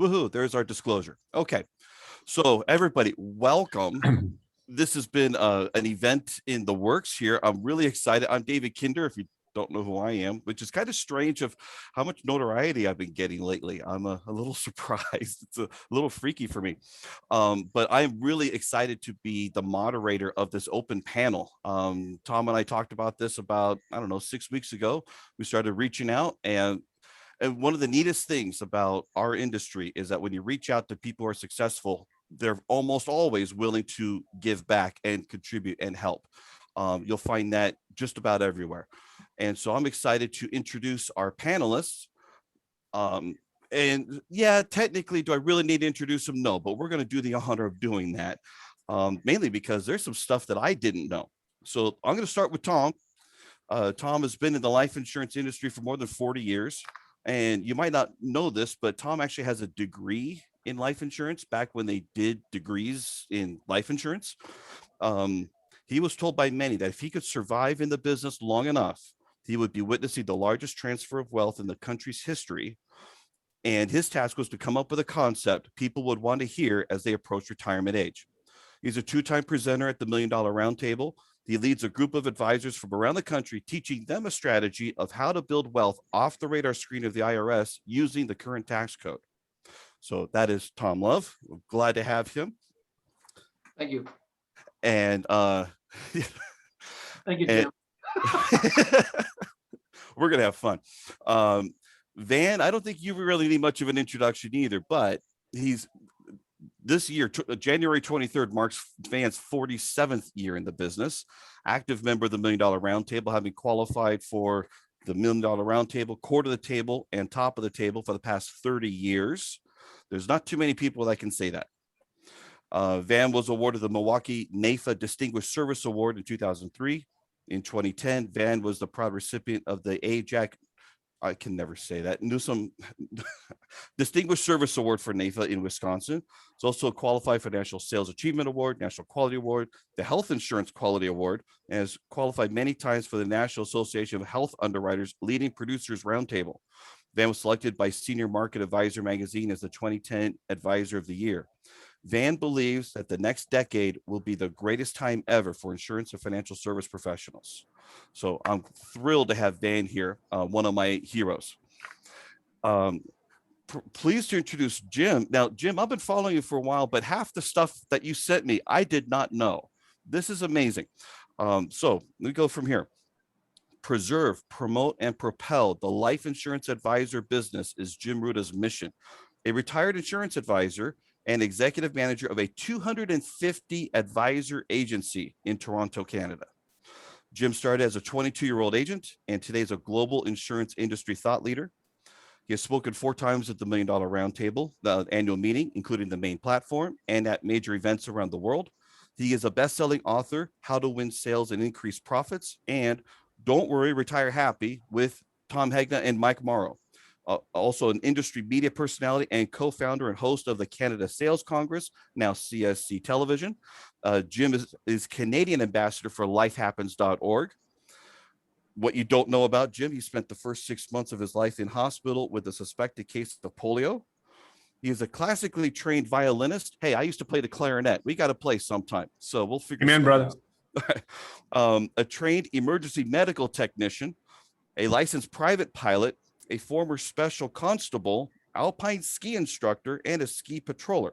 Woohoo, there's our disclosure. Okay, so everybody, welcome. This has been an event in the works here. I'm really excited. I'm David Kinder, if you don't know who I am, which is kind of strange of how much notoriety I've been getting lately. I'm a little surprised. It's a little freaky for me. But I'm really excited to be the moderator of this open panel. Tom and I talked about this about, I don't know, 6 weeks ago. We started reaching out, and one of the neatest things about our industry is that when you reach out to people who are successful, they're almost always willing to give back and contribute and help. You'll find that just about everywhere. And so I'm excited to introduce our panelists. And yeah, technically, do I really need to introduce them? No, but we're going to do the honor of doing that, mainly because there's some stuff that I didn't know. So I'm going to start with Tom. Tom has been in the life insurance industry for more than 40 years. And you might not know this, but Tom actually has a degree in life insurance back when they did degrees in life insurance. He was told by many that if he could survive in the business long enough, he would be witnessing the largest transfer of wealth in the country's history. And his task was to come up with a concept people would want to hear as they approach retirement age. He's a two-time presenter at the $1 Million Roundtable. He leads a group of advisors from around the country, teaching them a strategy of how to build wealth off the radar screen of the IRS using the current tax code. So that is Tom Love. We're glad to have him. Thank you. And Thank you, Jim. We're going to have fun. Van, I don't think you really need much of an introduction either, but this year, January 23rd, marks Van's 47th year in the business. Active member of the $1 Million Roundtable, having qualified for the $1 Million Roundtable, core to the table, and top of the table for the past 30 years. There's not too many people that can say that. Van was awarded the Milwaukee NAIFA Distinguished Service Award in 2003. In 2010, Van was the proud recipient of the AJAC, I can never say that, Newsom Distinguished Service Award for NAIFA in Wisconsin. It's also qualified for National Sales Achievement Award, National Quality Award, the Health Insurance Quality Award, and has qualified many times for the National Association of Health Underwriters Leading Producers Roundtable. Van was selected by Senior Market Advisor magazine as the 2010 Advisor of the Year. Van believes that the next decade will be the greatest time ever for insurance and financial service professionals. So I'm thrilled to have Van here, one of my heroes. Pleased to introduce Jim. Now, Jim, I've been following you for a while, but half the stuff that you sent me, I did not know. This is amazing. So let me go from here. Preserve, promote, and propel the life insurance advisor business is Jim Ruda's mission. A retired insurance advisor and executive manager of a 250 advisor agency in Toronto, Canada. Jim started as a 22-year-old agent and today is a global insurance industry thought leader. He has spoken 4 times at the $1 Million Roundtable, the annual meeting, including the main platform, and at major events around the world. He is a best-selling author, How to Win Sales and Increase Profits, and Don't Worry, Retire Happy with Tom Hegna and Mike Morrow. Also an industry media personality and co-founder and host of the Canada Sales Congress, now CSC Television. Jim is Canadian ambassador for lifehappens.org. What you don't know about Jim, he spent the first 6 months of his life in hospital with a suspected case of polio. He is a classically trained violinist. Hey, I used to play the clarinet. We got to play sometime. So we'll figure Amen, brother. out. A trained emergency medical technician, a licensed private pilot, a former special constable, alpine ski instructor, and a ski patroller.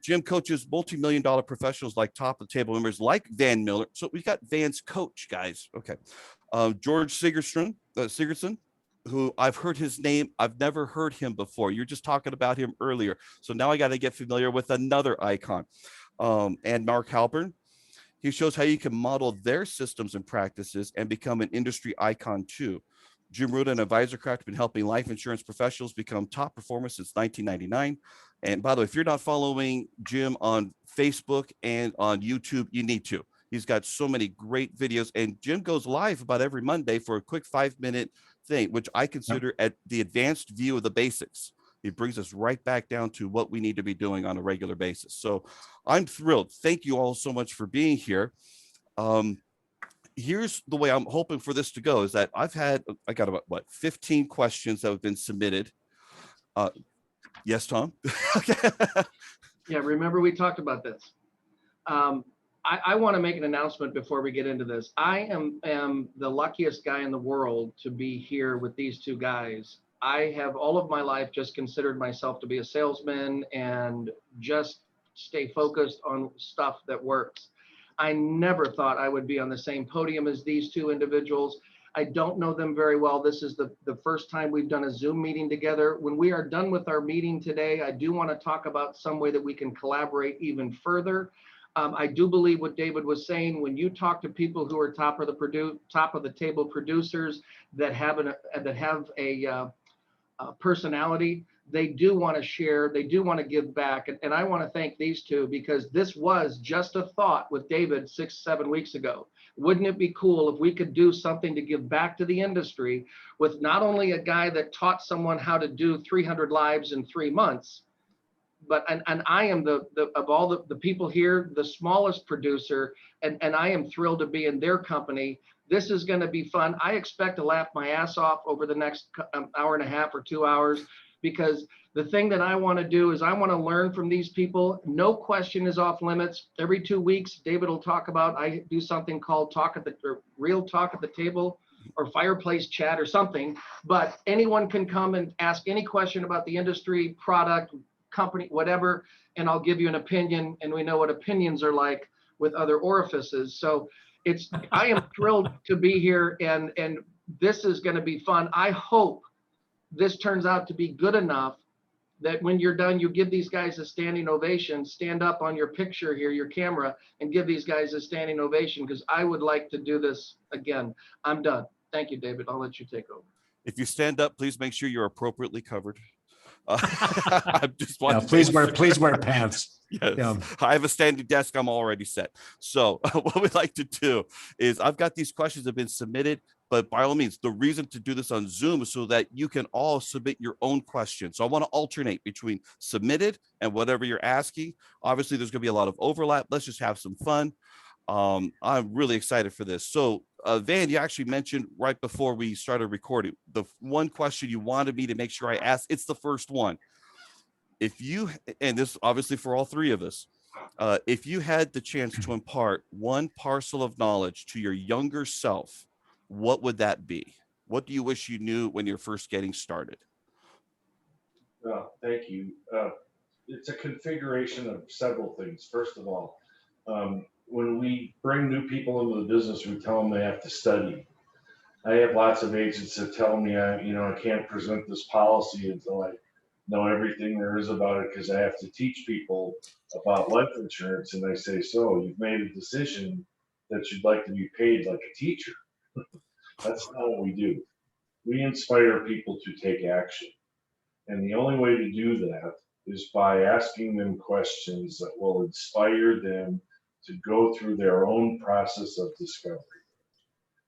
Jim coaches multi-million-dollar professionals like top of the table members like Van Mueller. So we got Van's coach, guys. Okay. George Sigurdson, who I've heard his name. I've never heard him before. You're just talking about him earlier. So now I got to get familiar with another icon. And Mark Halpern. He shows how you can model their systems and practices and become an industry icon too. Jim Ruda and AdvisorCraft have been helping life insurance professionals become top performers since 1999. And by the way, if you're not following Jim on Facebook and on YouTube, you need to. He's got so many great videos, and Jim goes live about every Monday for a quick 5-minute thing, which I consider at the advanced view of the basics. It brings us right back down to what we need to be doing on a regular basis. So I'm thrilled. Thank you all so much for being here. Here's the way I'm hoping for this to go is that I got about 15 questions that have been submitted. Yes, Tom. Okay. Yeah, remember we talked about this. I want to make an announcement before we get into this. I am the luckiest guy in the world to be here with these two guys. I have all of my life just considered myself to be a salesman and just stay focused on stuff that works. I never thought I would be on the same podium as these two individuals. I don't know them very well. This is the first time we've done a Zoom meeting together. When we are done with our meeting today, I do want to talk about some way that we can collaborate even further. I do believe what David was saying. When you talk to people who are top of the table producers that have a personality, they do want to share, they do want to give back. And I want to thank these two because this was just a thought with David 6-7 weeks ago. Wouldn't it be cool if we could do something to give back to the industry with not only a guy that taught someone how to do 300 lives in 3 months, but and I am the of all the people here, the smallest producer, and I am thrilled to be in their company. This is going to be fun. I expect to laugh my ass off over the next hour and a half or 2 hours, because the thing that I want to do is I want to learn from these people. No question is off limits. Every 2 weeks, David will talk about, I do something called real talk at the table or fireplace chat or something, but anyone can come and ask any question about the industry, product, company, whatever, and I'll give you an opinion, and we know what opinions are like with other orifices. So I am thrilled to be here, and this is going to be fun. I hope this turns out to be good enough that when you're done, you give these guys a standing ovation. Stand up on your picture here, your camera, and give these guys a standing ovation, because I would like to do this again. I'm done. Thank you, David. I'll let you take over. If you stand up, please make sure you're appropriately covered. I just want Yeah, to please wear pants. Yes, Yeah. I have a standing desk. I'm already set. So what we'd like to do is I've got these questions that have been submitted, but by all means, the reason to do this on Zoom is so that you can all submit your own questions. So I want to alternate between submitted and whatever you're asking. Obviously, there's going to be a lot of overlap. Let's just have some fun. I'm really excited for this. So Van, you actually mentioned right before we started recording, the one question you wanted me to make sure I asked, it's the first one. If you, and this obviously for all three of us, if you had the chance to impart one parcel of knowledge to your younger self, what would that be? What do you wish you knew when you're first getting started? Thank you. It's a configuration of several things. First of all, when we bring new people into the business, we tell them they have to study. I have lots of agents that tell me, I can't present this policy until I know everything there is about it, because I have to teach people about life insurance. And I say, so you've made a decision that you'd like to be paid like a teacher. That's not what we do. We inspire people to take action. And the only way to do that is by asking them questions that will inspire them to go through their own process of discovery.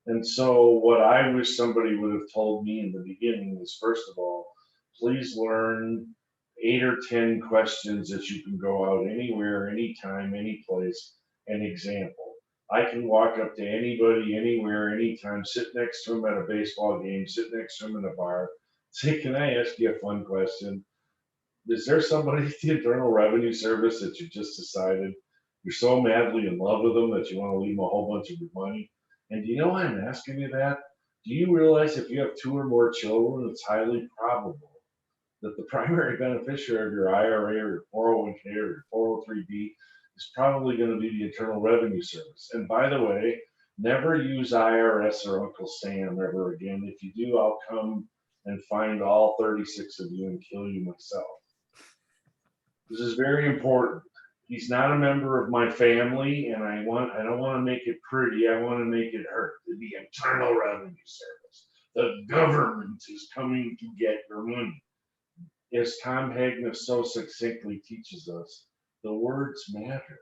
And so what I wish somebody would have told me in the beginning is, first of all, please learn 8 or 10 questions that you can go out anywhere, anytime, any place, and example. I can walk up to anybody, anywhere, anytime, sit next to them at a baseball game, sit next to them in a bar, say, can I ask you a fun question? Is there somebody at the Internal Revenue Service that you just decided you're so madly in love with them that you want to leave them a whole bunch of your money? And do you know why I'm asking you that? Do you realize if you have 2 or more children, it's highly probable that the primary beneficiary of your IRA or your 401k or your 403b is probably going to be the Internal Revenue Service. And by the way, never use IRS or Uncle Sam ever again. If you do, I'll come and find all 36 of you and kill you myself. This is very important. He's not a member of my family, and I don't want to make it pretty. I want to make it hurt. The Internal Revenue Service. The government is coming to get your money. As Tom Hagner so succinctly teaches us, the words matter.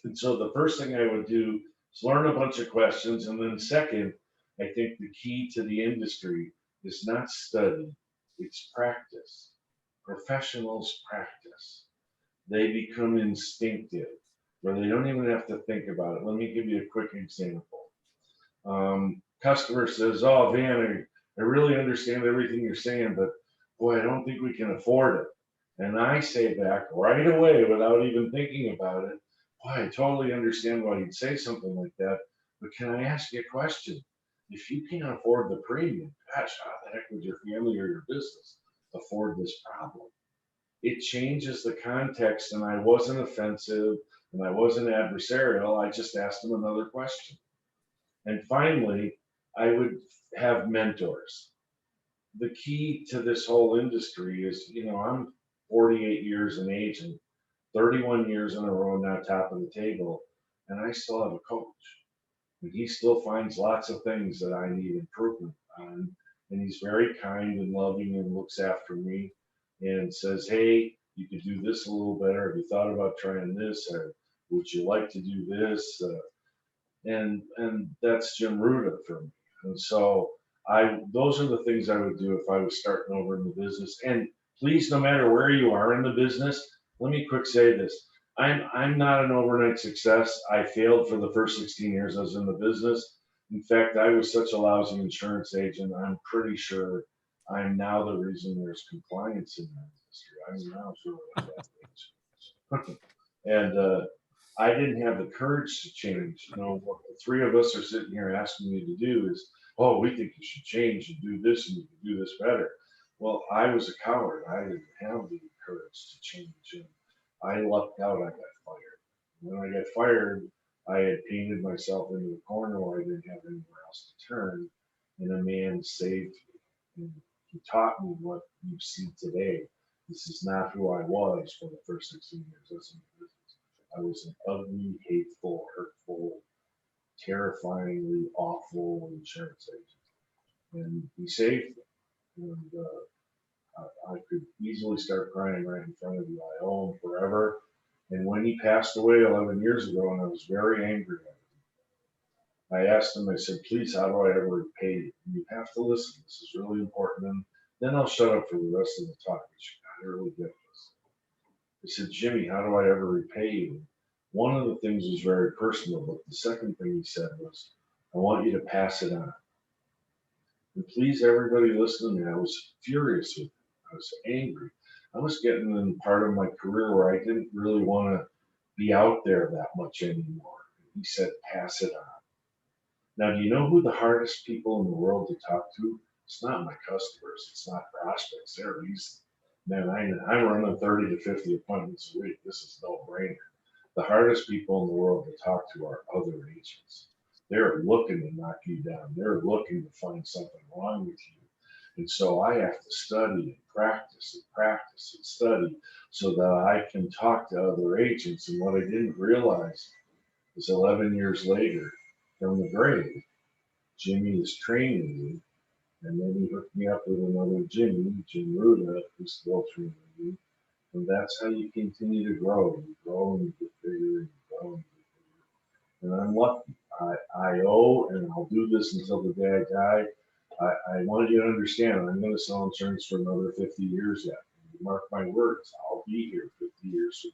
And so the first thing I would do is learn a bunch of questions. And then second, I think the key to the industry is not study, it's practice. Professionals practice. They become instinctive, where they don't even have to think about it. Let me give you a quick example. Customer says, oh, Van, I really understand everything you're saying, but boy, I don't think we can afford it. And I say back right away without even thinking about it, boy, I totally understand why you'd say something like that, but can I ask you a question? If you can't afford the premium, gosh, how the heck would your family or your business afford this problem? It changes the context, and I wasn't offensive and I wasn't adversarial. I just asked them another question. And finally, I would have mentors. The key to this whole industry is, I'm 48 years in age and 31 years in a row now, top of the table, and I still have a coach. And he still finds lots of things that I need improvement on. And he's very kind and loving and looks after me and says, hey, you could do this a little better. Have you thought about trying this? Or would you like to do this? And that's Jim Ruda for me. And so those are the things I would do if I was starting over in the business. And please, no matter where you are in the business, let me quick say this. I'm not an overnight success. I failed for the first 16 years I was in the business. In fact, I was such a lousy insurance agent. I'm pretty sure I'm now the reason there's compliance in that industry. I'm now sure of that. And I didn't have the courage to change. What the three of us are sitting here asking me to do is, oh, we think you should change and do this and you can do this better. Well, I was a coward. I didn't have the courage to change. And I lucked out. I got fired. When I got fired, I had painted myself into a corner where I didn't have anywhere else to turn. And a man saved me. And he taught me what you see today. This is not who I was for the first 16 years. That's in the business. I was an ugly, hateful, hurtful, terrifyingly awful insurance agent. And he saved me. And I could easily start crying right in front of you. I owe him forever. And when he passed away 11 years ago, and I was very angry at him, I asked him, I said, please, how do I ever repay you? And you have to listen. This is really important. And then I'll shut up for the rest of the talk. But you gotta really get this. I said, Jimmy, how do I ever repay you? One of the things was very personal, but the second thing he said was, I want you to pass it on. And please, everybody listening to me, I was furious with him. I was angry. I was getting in part of my career where I didn't really want to be out there that much anymore. He said, pass it on. Now, do you know who the hardest people in the world to talk to? It's not my customers. It's not prospects. They're easy. Man, I'm running 30 to 50 appointments a week. This is no brainer. The hardest people in the world to talk to are other agents. They're looking to knock you down. They're looking to find something wrong with you. And so I have to study and practice and study so that I can talk to other agents. And what I didn't realize is 11 years later, from the grave, Jimmy is training me. And then he hooked me up with another Jim Ruda, who's still training me. And that's how you continue to grow. You grow and you get bigger and you grow and you get bigger. And I'm lucky. I owe, and I'll do this until the day I die. I want you to understand, I'm going to sell insurance for another 50 years yet. You mark my words, I'll be here 50 years from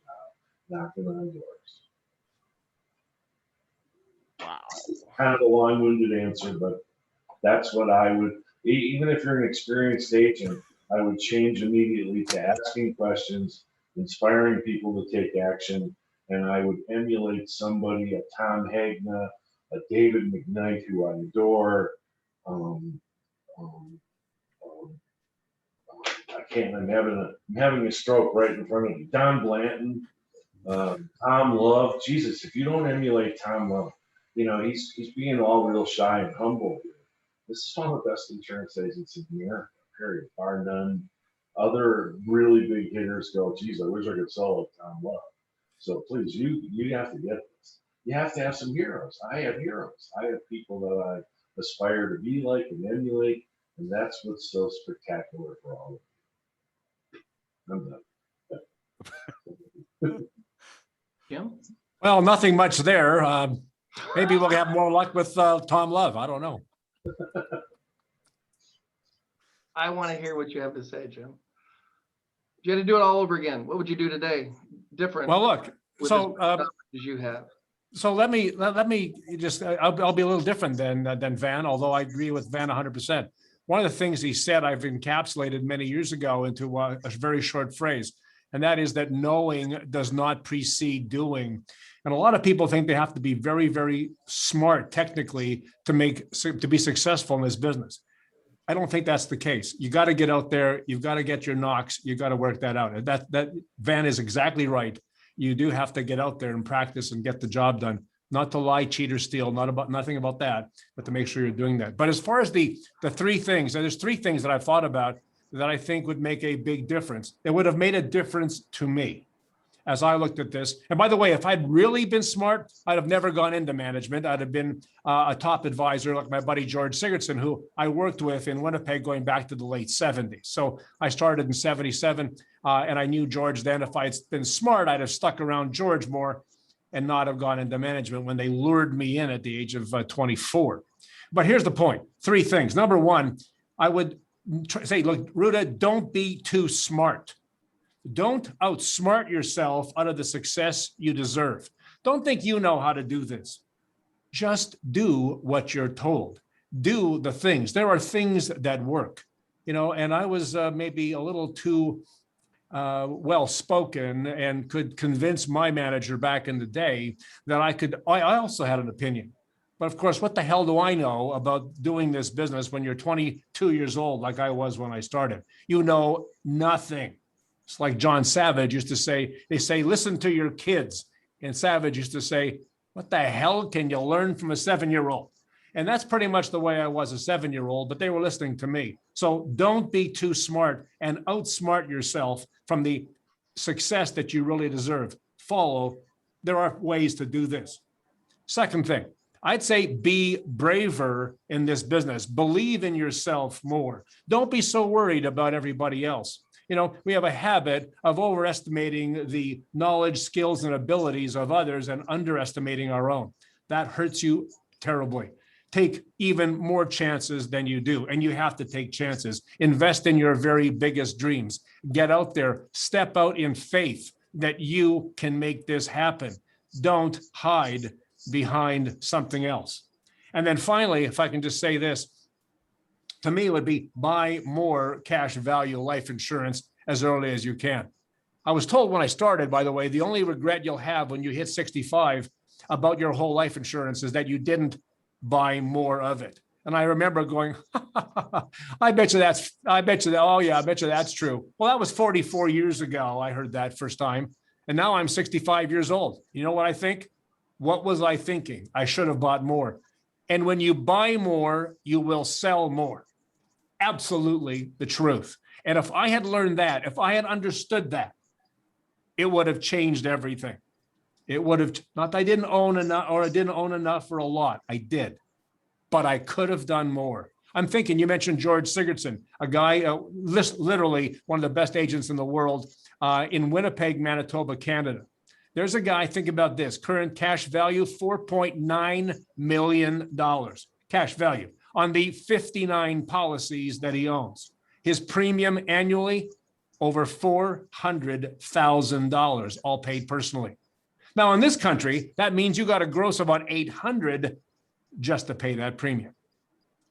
now, knocking on doors. Wow. Kind of a long-winded answer, but that's what I would, even if you're an experienced agent, I would change immediately to asking questions, inspiring people to take action, and I would emulate somebody, a Tom Hagna, a David McKnight, who I adore. I'm having a stroke right in front of me. Don Blanton, Tom Love. Jesus, if you don't emulate Tom Love, he's being all real shy and humble here. This is one of the best insurance agents in America, period, bar none. Other really big hitters go, geez, I wish I could sell like Tom Love. So please, you have to get this. You have to have some heroes. I have heroes. I have people that I aspire to be like and emulate, and that's what's so spectacular for all of you. I'm done. Jim? Well, nothing much there. Maybe we'll have more luck with Tom Love. I don't know. I want to hear what you have to say, Jim. If you had to do it all over again, what would you do today? Different. Well, look, with so as you have. so let me just I'll be a little different than Van, although I agree with Van 100%. One of the things he said I've encapsulated many years ago into a very short phrase. and that is that knowing does not precede doing. And a lot of people think they have to be very, very smart technically to be successful in this business. I don't think that's the case. You got to get out there. You've got to get your knocks. You got to work that out. And that Van is exactly right. You do have to get out there and practice and get the job done. Not to lie, cheat, or steal. Nothing about that, but to make sure you're doing that. But as far as the three things, there's three things that I've thought about that I think would make a big difference. It would have made a difference to me as I looked at this. And by the way, if I'd really been smart, I'd have never gone into management. I'd have been a top advisor like my buddy George Sigurdsson, who I worked with in Winnipeg going back to the late 70s. So I started in 77, and I knew George then. If I'd been smart, I'd have stuck around George more and not have gone into management when they lured me in at the age of 24. But here's the point. Three things. Number one, I would say, look, Ruta, don't be too smart. Don't outsmart yourself out of the success you deserve. Don't think you know how to do this. Just do what you're told. Do the things. There are things that work, and I was maybe a little too well-spoken and could convince my manager back in the day that I also had an opinion. But of course, what the hell do I know about doing this business when you're 22 years old, like I was when I started? You know nothing. It's like John Savage used to say, they say, listen to your kids. And Savage used to say, what the hell can you learn from a 7-year-old? And that's pretty much the way I was a 7-year-old, but they were listening to me. So don't be too smart and outsmart yourself from the success that you really deserve. Follow. There are ways to do this. Second thing, I'd say be braver in this business. Believe in yourself more. Don't be so worried about everybody else. We have a habit of overestimating the knowledge, skills, and abilities of others and underestimating our own. That hurts you terribly. Take even more chances than you do, and you have to take chances. Invest in your very biggest dreams. Get out there. Step out in faith that you can make this happen. Don't hide behind something else. And then finally, if I can just say this, to me, it would be buy more cash value life insurance as early as you can. I was told when I started, by the way, the only regret you'll have when you hit 65 about your whole life insurance is that you didn't buy more of it. And I remember going, I bet you that's true. Well, that was 44 years ago. I heard that first time. And now I'm 65 years old. You know what I think? What was I thinking? I should have bought more. And when you buy more, you will sell more. Absolutely the truth. And if I had learned that, if I had understood that, it would have changed everything. It would have, not that I didn't own enough or I didn't own enough for a lot. I did, but I could have done more. I'm thinking, you mentioned George Sigurdsson, a guy, literally one of the best agents in the world in Winnipeg, Manitoba, Canada. There's a guy, think about this, current cash value, $4.9 million cash value on the 59 policies that he owns. His premium annually, over $400,000, all paid personally. Now in this country, that means you got to gross about 800 just to pay that premium.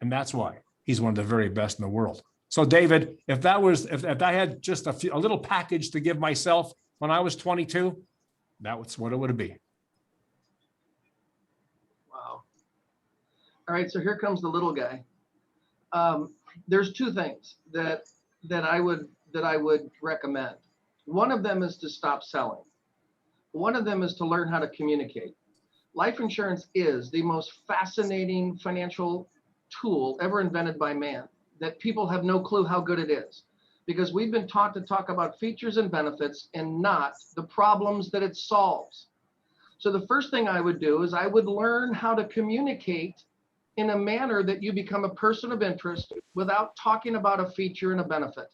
And that's why he's one of the very best in the world. So David, if I had just a little package to give myself when I was 22, that was what it would be. Wow. All right, so here comes the little guy. There's two things that I would recommend. One of them is to stop selling. One of them is to learn how to communicate. Life insurance is the most fascinating financial tool ever invented by man, that people have no clue how good it is, because we've been taught to talk about features and benefits and not the problems that it solves. So the first thing I would do is I would learn how to communicate in a manner that you become a person of interest without talking about a feature and a benefit.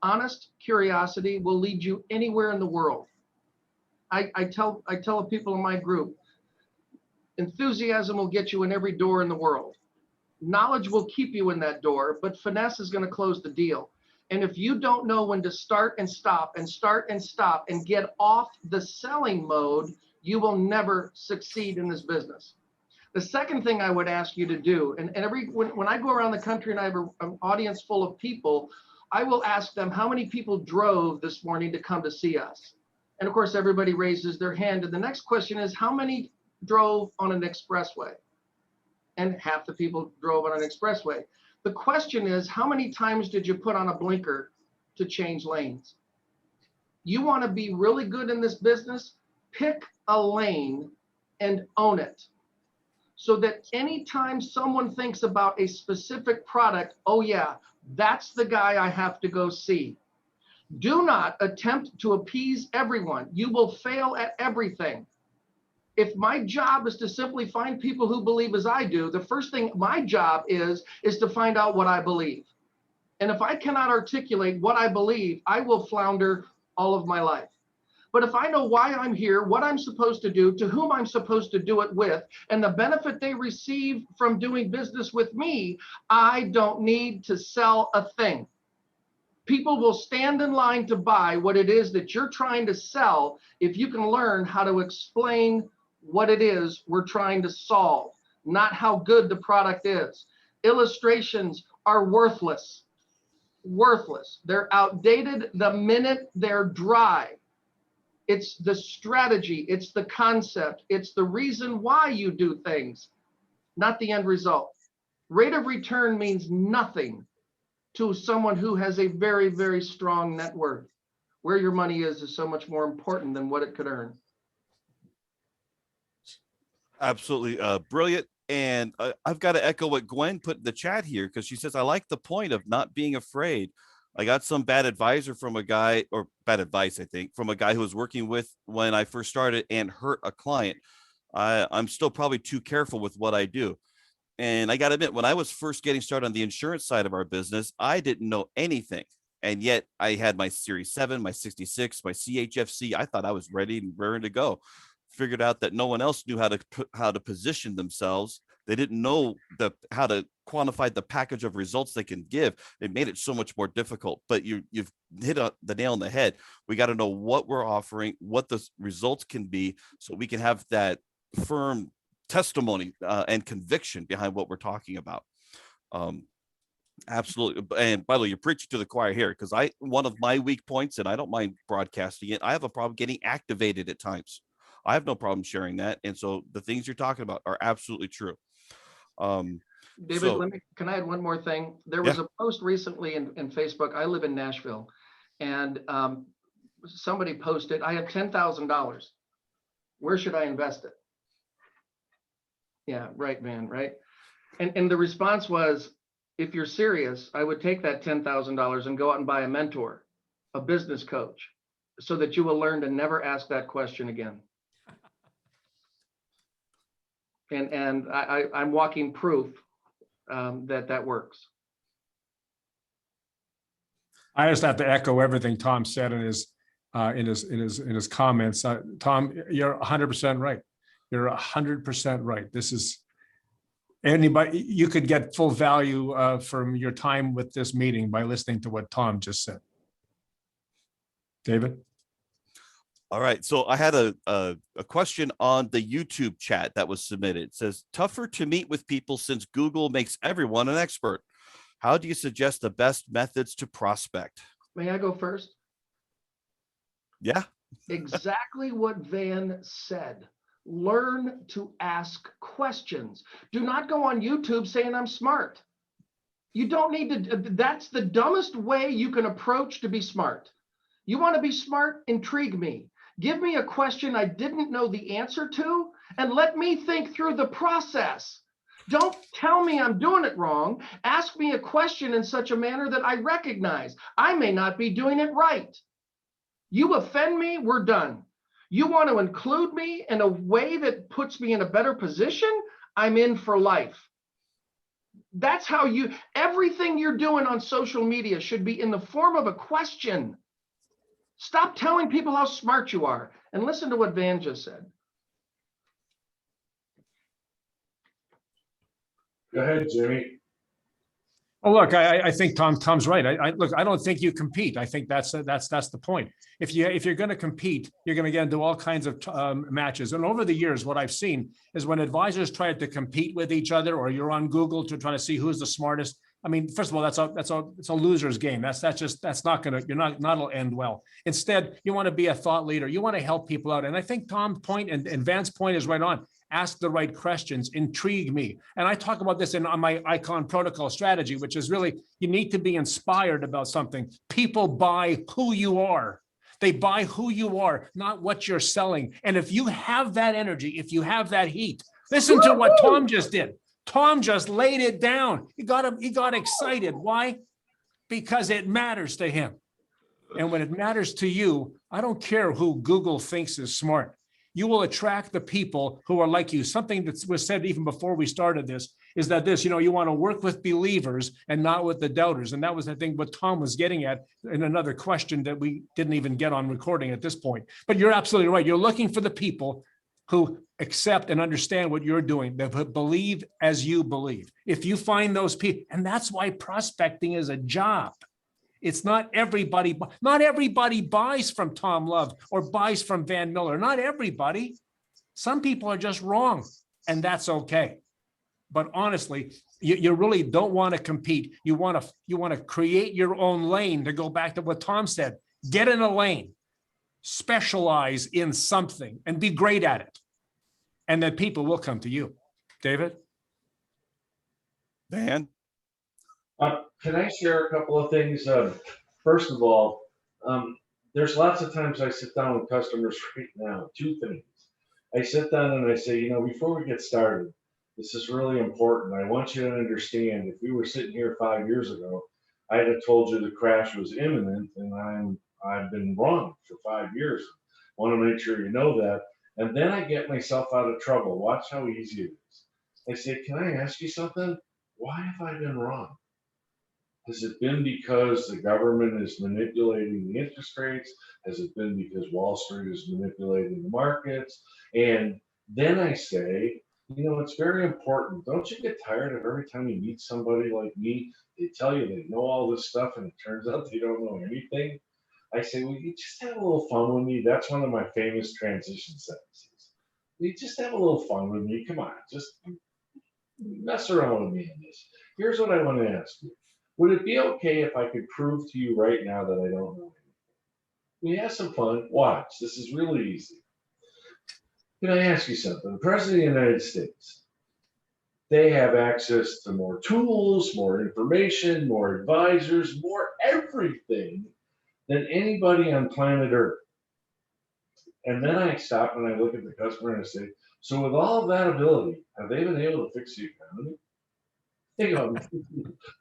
Honest curiosity will lead you anywhere in the world. I tell the people in my group, enthusiasm will get you in every door in the world. Knowledge will keep you in that door, but finesse is going to close the deal. And if you don't know when to start and stop and start and stop and get off the selling mode, you will never succeed in this business. The second thing I would ask you to do, and when I go around the country and I have an audience full of people, I will ask them, how many people drove this morning to come to see us? And of course, everybody raises their hand. And the next question is, how many drove on an expressway? And half the people drove on an expressway. The question is, how many times did you put on a blinker to change lanes? You want to be really good in this business? Pick a lane and own it. So that anytime someone thinks about a specific product, oh yeah, that's the guy I have to go see. Do not attempt to appease everyone. You will fail at everything. If my job is to simply find people who believe as I do, the first thing my job is to find out what I believe. And if I cannot articulate what I believe, I will flounder all of my life. But if I know why I'm here, what I'm supposed to do, to whom I'm supposed to do it with, and the benefit they receive from doing business with me, I don't need to sell a thing. People will stand in line to buy what it is that you're trying to sell if you can learn how to explain what it is we're trying to solve, not how good the product is. Illustrations are worthless. Worthless. They're outdated the minute they're dry. It's the strategy, it's the concept, it's the reason why you do things, not the end result. Rate of return means nothing to someone who has a very, very strong net worth. Where your money is so much more important than what it could earn. Absolutely brilliant. And I've got to echo what Gwen put in the chat here, because she says, I like the point of not being afraid. I got some bad advisor from a guy, or bad advice, I think, from a guy who was working with when I first started and hurt a client. I'm still probably too careful with what I do. And I got to admit, when I was first getting started on the insurance side of our business, I didn't know anything. And yet I had my Series 7, my 66, my CHFC. I thought I was ready and raring to go. Figured out that no one else knew how to position themselves. They didn't know how to quantify the package of results they can give. It made it so much more difficult. But you've hit the nail on the head. We got to know what we're offering, what the results can be, so we can have that firm testimony and conviction behind what we're talking about. Absolutely. And by the way, you're preaching to the choir here, because one of my weak points, and I don't mind broadcasting it, I have a problem getting activated at times. I have no problem sharing that. And so the things you're talking about are absolutely true. David, can I add one more thing? There was a post recently in Facebook. I live in Nashville, and somebody posted, I have $10,000. Where should I invest it? Yeah, right, man, right? And the response was, if you're serious, I would take that $10,000 and go out and buy a mentor, a business coach, so that you will learn to never ask that question again. And I'm walking proof that works. I just have to echo everything Tom said in his comments. Tom, you're 100% right. You're 100% right. This is anybody, you could get full value from your time with this meeting by listening to what Tom just said. David? All right. So I had a question on the YouTube chat that was submitted. It says, tougher to meet with people since Google makes everyone an expert. How do you suggest the best methods to prospect? May I go first? Yeah. Exactly what Van said. Learn to ask questions. Do not go on YouTube saying I'm smart. You don't need to. That's the dumbest way you can approach to be smart. You want to be smart? Intrigue me. Give me a question I didn't know the answer to, and let me think through the process. Don't tell me I'm doing it wrong. Ask me a question in such a manner that I recognize I may not be doing it right. You offend me, we're done. You want to include me in a way that puts me in a better position, I'm in for life. That's how everything you're doing on social media should be in the form of a question. Stop telling people how smart you are and listen to what Van just said. Go ahead, Jimmy. Oh, look, I think Tom's right. I don't think you compete. I think that's the point. If you're going to compete, you're going to get into all kinds of matches. And over the years, what I've seen is when advisors try to compete with each other, or you're on Google to try to see who's the smartest, I mean, first of all, it's a loser's game. That's not gonna, it'll end well. Instead, you want to be a thought leader. You want to help people out. And I think Tom's point and Van's point is right on. Ask the right questions, intrigue me. And I talk about this on my icon protocol strategy, which is really, you need to be inspired about something. People buy who you are. They buy who you are, not what you're selling. And if you have that energy, if you have that heat, listen to what Tom just did. Tom just laid it down. He got excited. Why? Because it matters to him. And when it matters to you, I don't care who Google thinks is smart. You will attract the people who are like you. Something that was said even before we started this is that you want to work with believers and not with the doubters. And that was, I think, what Tom was getting at in another question that we didn't even get on recording at this point. But you're absolutely right. You're looking for the people who accept and understand what you're doing, that believe as you believe. If you find those people, and that's why prospecting is a job. It's not everybody buys from Tom Love or buys from Van Mueller. Not everybody. Some people are just wrong, and that's okay. But honestly, you really don't want to compete. You want to create your own lane. To go back to what Tom said, get in a lane, specialize in something, and be great at it. And then people will come to you. David? Van? Can I share a couple of things? First of all, there's lots of times I sit down with customers right now. Two things. I sit down and I say, before we get started, this is really important. I want you to understand, if we were sitting here 5 years ago, I'd have told you the crash was imminent, and I've been wrong for 5 years. I want to make sure you know that. And then I get myself out of trouble. Watch how easy it is. I say, can I ask you something? Why have I been wrong? Has it been because the government is manipulating the interest rates? Has it been because Wall Street is manipulating the markets? And then I say, it's very important. Don't you get tired of every time you meet somebody like me, they tell you they know all this stuff and it turns out they don't know anything? I say, well, you just have a little fun with me. That's one of my famous transition sentences. You just have a little fun with me. Come on, just mess around with me in this. Here's what I want to ask you. Would it be okay if I could prove to you right now that I don't know anything? We have some fun. Watch. This is really easy. Can I ask you something? The President of the United States, they have access to more tools, more information, more advisors, more everything than anybody on planet Earth. And then I stop and I look at the customer and I say, so with all of that ability, have they been able to fix the economy? They go,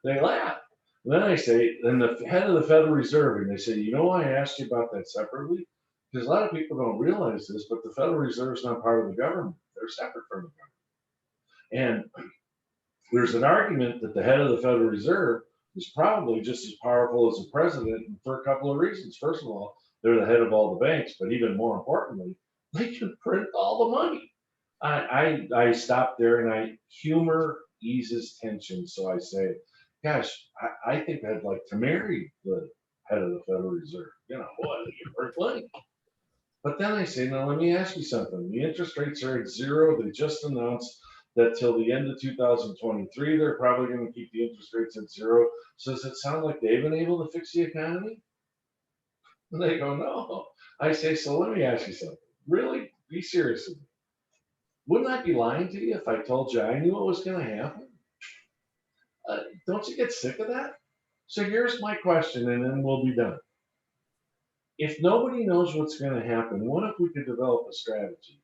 they laugh. Then I say, then the head of the Federal Reserve, and they say, I asked you about that separately? Because a lot of people don't realize this, but the Federal Reserve is not part of the government. They're separate from the government. And there's an argument that the head of the Federal Reserve is probably just as powerful as the president for a couple of reasons. First of all, they're the head of all the banks, but even more importantly, they can print all the money. I stop there and humor eases tension. So I say, gosh, I think I'd like to marry the head of the Federal Reserve. What? You print money. But then I say, now let me ask you something. The interest rates are at zero. They just announced that till the end of 2023, they're probably going to keep the interest rates at zero. So does it sound like they've been able to fix the economy? And they go, no. I say, so let me ask you something. Really? Be serious with me. Wouldn't I be lying to you if I told you I knew what was going to happen? Don't you get sick of that? So here's my question, and then we'll be done. If nobody knows what's going to happen, what if we could develop a strategy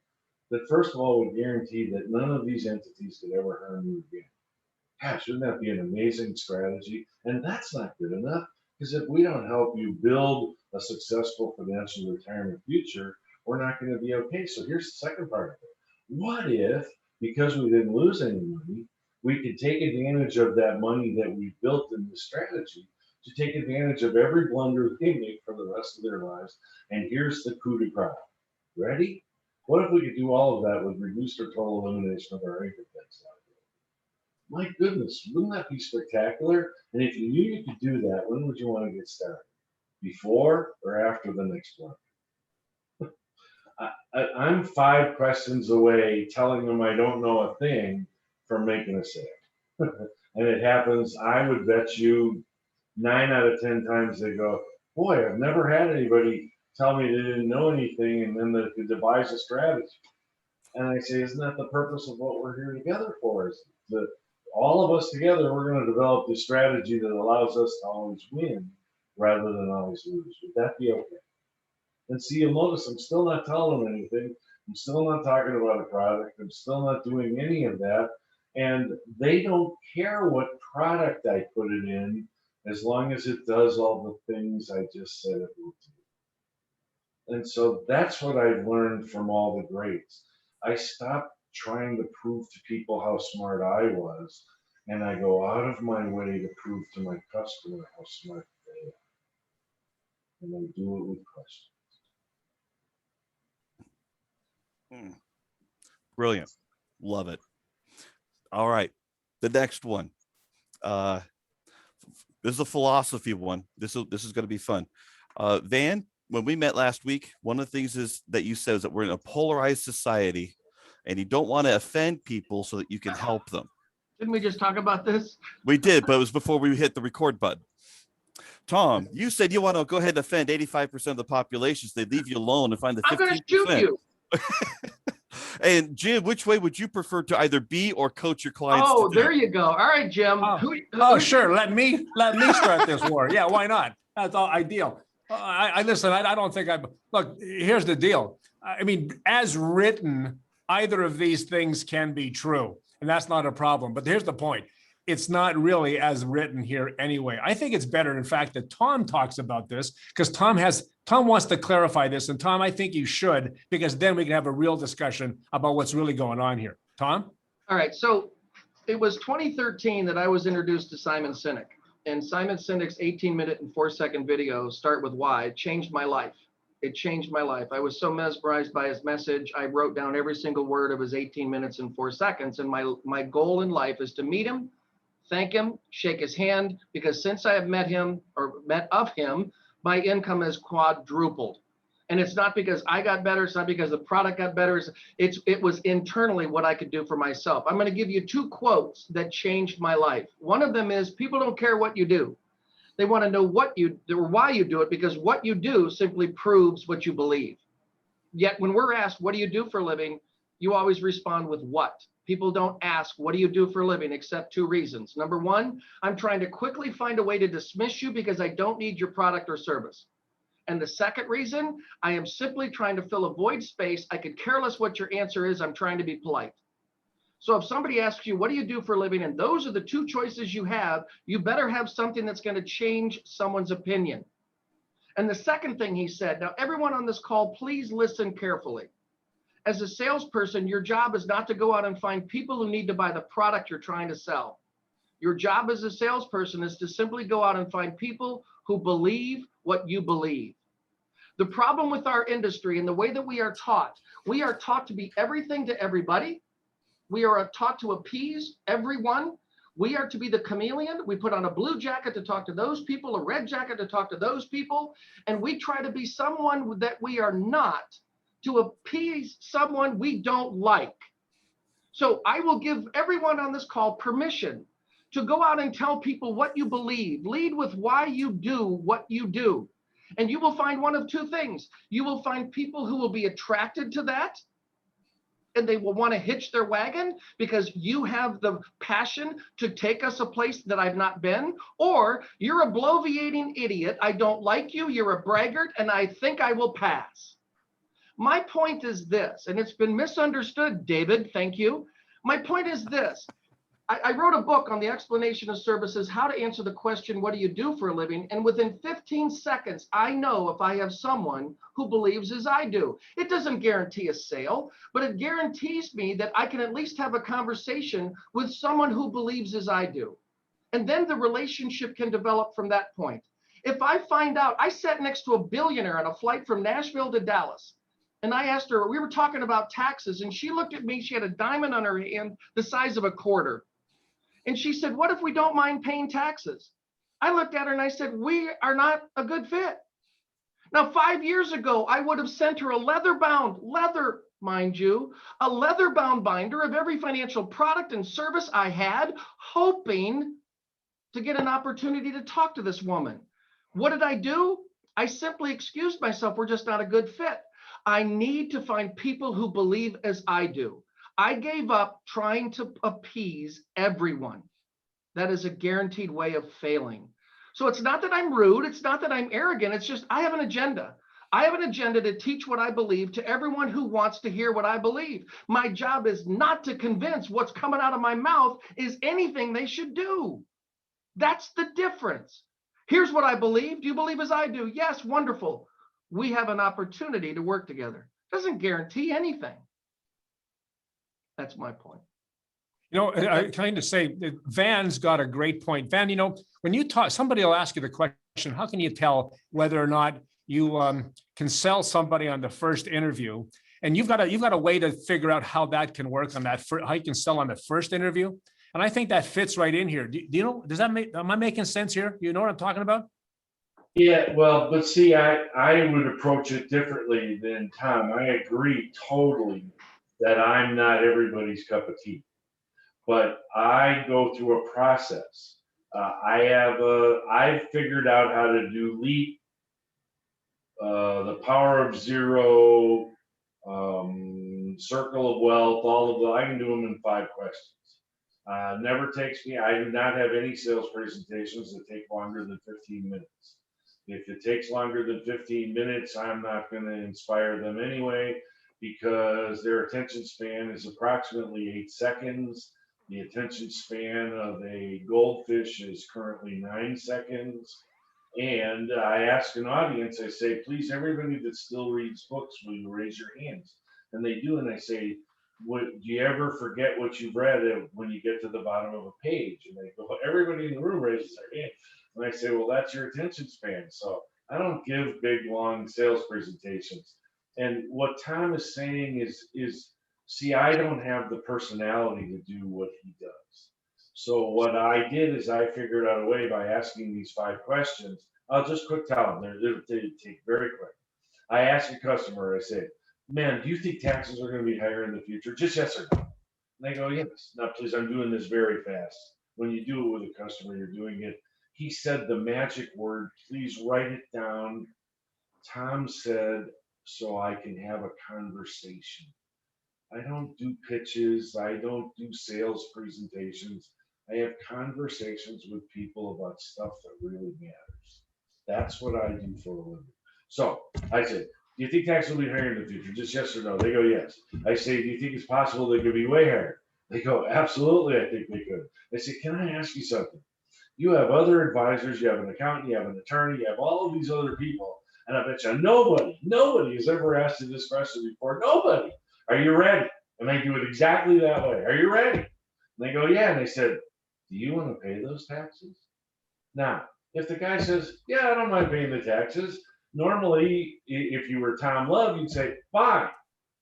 that, first of all, would guarantee that none of these entities could ever harm you again? Gosh, wouldn't that be an amazing strategy? And that's not good enough, because if we don't help you build a successful financial retirement future, we're not going to be okay. So here's the second part of it. What if, because we didn't lose any money, we could take advantage of that money that we built in this strategy to take advantage of every blunder they make for the rest of their lives? And here's the coup de grace. Ready? What if we could do all of that with reduced or total elimination of our income tax liability? My goodness, wouldn't that be spectacular? And if you knew you could do that, when would you want to get started? Before or after the next one? I'm 5 questions away telling them I don't know a thing from making a sale. And it happens, I would bet you 9 out of 10 times they go, boy, I've never had anybody tell me they didn't know anything and then they could devise a strategy. And I say, isn't that the purpose of what we're here together for? Is that all of us together, we're going to develop this strategy that allows us to always win rather than always lose. Would that be okay? And see, you'll notice I'm still not telling them anything. I'm still not talking about a product. I'm still not doing any of that. And they don't care what product I put it in as long as it does all the things I just said it would do. And so that's what I've learned from all the greats. I stopped trying to prove to people how smart I was, and I go out of my way to prove to my customer how smart they are. And I do it with questions. Brilliant. Love it. All right. The next one. This is a philosophy one. This is going to be fun. Van, when we met last week, one of the things is that you said is that we're in a polarized society and you don't want to offend people so that you can help them. Didn't we just talk about this? We did, but it was before we hit the record button. Tom, you said you want to go ahead and offend 85% of the population so they leave you alone and find the 15%. I'm going to shoot you. And Jim, which way would you prefer to either be or coach your clients? Oh, there you go. All right, Jim. Oh, sure. Let me start this war. Yeah, why not? That's all ideal. I listen. I don't think look. Here's the deal. I mean, as written, either of these things can be true, and that's not a problem. But here's the point. It's not really as written here anyway. I think it's better, in fact, that Tom talks about this because Tom wants to clarify this. And Tom, I think you should, because then we can have a real discussion about what's really going on here. Tom? All right. So it was 2013 that I was introduced to Simon Sinek. And Simon Sinek's 18-minute and 4-second video, Start With Why, changed my life. It changed my life. I was so mesmerized by his message. I wrote down every single word of his 18 minutes and 4 seconds. And my goal in life is to meet him, thank him, shake his hand, because since I have met him or met of him, my income has quadrupled. And it's not because I got better. It's not because the product got better. It was internally what I could do for myself. I'm going to give you 2 quotes that changed my life. One of them is, people don't care what you do. They want to know what you do or why you do it, because what you do simply proves what you believe. Yet when we're asked, what do you do for a living? You always respond with what? People don't ask, what do you do for a living, except 2 reasons. Number 1, I'm trying to quickly find a way to dismiss you because I don't need your product or service. And the second reason, I am simply trying to fill a void space. I could care less what your answer is. I'm trying to be polite. So if somebody asks you, what do you do for a living? And those are the 2 choices you have, you better have something that's going to change someone's opinion. And the second thing he said, now everyone on this call, please listen carefully. As a salesperson, your job is not to go out and find people who need to buy the product you're trying to sell. Your job as a salesperson is to simply go out and find people who believe what you believe. The problem with our industry and the way that we are taught to be everything to everybody. We are taught to appease everyone. We are to be the chameleon. We put on a blue jacket to talk to those people, a red jacket to talk to those people, and we try to be someone that we are not to appease someone we don't like. So I will give everyone on this call permission to go out and tell people what you believe. Lead with why you do what you do. And you will find one of 2 things. You will find people who will be attracted to that, and they will want to hitch their wagon because you have the passion to take us a place that I've not been, or you're a bloviating idiot. I don't like you. You're a braggart, and I think I will pass. My point is this, and it's been misunderstood, David, thank you. My point is this. I wrote a book on the explanation of services, how to answer the question, what do you do for a living? And within 15 seconds, I know if I have someone who believes as I do. It doesn't guarantee a sale, but it guarantees me that I can at least have a conversation with someone who believes as I do. And then the relationship can develop from that point. If I find out, I sat next to a billionaire on a flight from Nashville to Dallas. And I asked her, we were talking about taxes, and she looked at me, she had a diamond on her hand the size of a quarter. And she said, what if we don't mind paying taxes? I looked at her and I said, we are not a good fit. Now, 5 years ago, I would have sent her a leather mind you, a leather-bound binder of every financial product and service I had, hoping to get an opportunity to talk to this woman. What did I do? I simply excused myself. We're just not a good fit. I need to find people who believe as I do. I gave up trying to appease everyone. That is a guaranteed way of failing. So it's not that I'm rude. It's not that I'm arrogant. It's just I have an agenda. I have an agenda to teach what I believe to everyone who wants to hear what I believe. My job is not to convince what's coming out of my mouth is anything they should do. That's the difference. Here's what I believe. Do you believe as I do? Yes, wonderful. We have an opportunity to work together. Doesn't guarantee anything. That's my point. You know, I kind of say that Van's got a great point. Van, you know, when you talk, somebody will ask you the question, how can you tell whether or not you can sell somebody on the first interview? And you've got a way to figure out how that can work on that, how you can sell on the first interview. And I think that fits right in here. Do you know, does that make, am I making sense here? You know what I'm talking about? Yeah, well, but see, I would approach it differently than Tom. I agree totally that I'm not everybody's cup of tea, but I go through a process. I've figured out how to do LEAP, the power of zero, circle of wealth, all of the, I can do them in 5 questions. Never takes me, I do not have any sales presentations that take longer than 15 minutes. If it takes longer than 15 minutes, I'm not going to inspire them anyway, because their attention span is approximately 8 seconds. The attention span of a goldfish is currently 9 seconds. And I ask an audience, I say, please, everybody that still reads books, will you raise your hands? And they do, and I say, do you ever forget what you've read when you get to the bottom of a page? And they go, everybody in the room raises their hand. And I say, well, that's your attention span. So I don't give big, long sales presentations. And what Tom is saying is, see, I don't have the personality to do what he does. So what I did is I figured out a way by asking these 5 questions. I'll just quick tell them. They take very quick. I ask a customer, I say, man, do you think taxes are going to be higher in the future? Just yes or no. And they go, yes. Now, please, I'm doing this very fast. When you do it with a customer, you're doing it. He said the magic word, please write it down. Tom said, so I can have a conversation. I don't do pitches. I don't do sales presentations. I have conversations with people about stuff that really matters. That's what I do for a living. So I said, do you think taxes will be higher in the future? Just yes or no. They go, yes. I say, do you think it's possible they could be way higher? They go, absolutely, I think they could. I say, can I ask you something? You have other advisors, you have an accountant, you have an attorney, you have all of these other people. And I bet you nobody has ever asked you this question before. Nobody. Are you ready? And they do it exactly that way. Are you ready? And they go, yeah. And they said, do you want to pay those taxes? Now, if the guy says, yeah, I don't mind paying the taxes, normally, if you were Tom Love, you'd say, fine.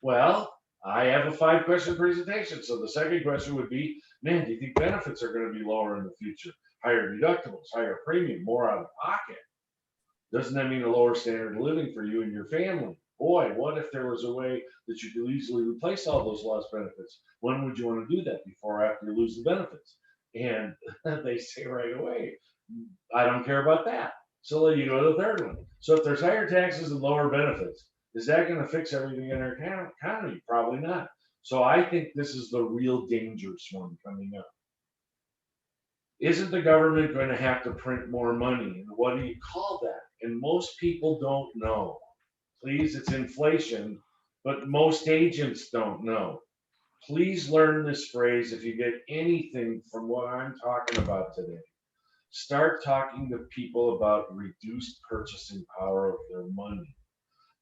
Well, I have a 5-question presentation. So the second question would be, man, do you think benefits are going to be lower in the future? Higher deductibles, higher premium, more out of pocket. Doesn't that mean a lower standard of living for you and your family? Boy, what if there was a way that you could easily replace all those lost benefits? When would you want to do that? Before or after you lose the benefits? And they say right away, I don't care about that. So then you go to the third one. So if there's higher taxes and lower benefits, is that going to fix everything in our economy? Probably not. So I think this is the real dangerous one coming up. Isn't the government going to have to print more money? And what do you call that? And most people don't know. Please, it's inflation, but most agents don't know. Please learn this phrase if you get anything from what I'm talking about today. Start talking to people about reduced purchasing power of their money.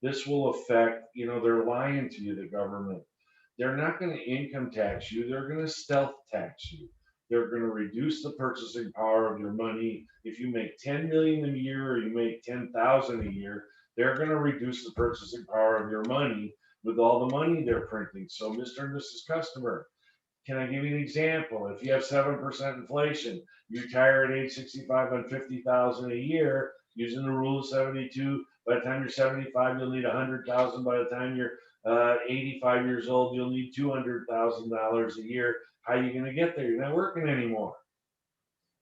This will affect, they're lying to you, the government. They're not going to income tax you. They're going to stealth tax you. They're going to reduce the purchasing power of your money. If you make 10 million a year or you make 10,000 a year, they're going to reduce the purchasing power of your money with all the money they're printing. So Mr. and Mrs. Customer, can I give you an example? If you have 7% inflation, you retire at age 65 on 50,000 a year, using the rule of 72. By the time you're 75, you'll need 100,000. By the time you're 85 years old, you'll need $200,000 a year. How are you going to get there? You're not working anymore.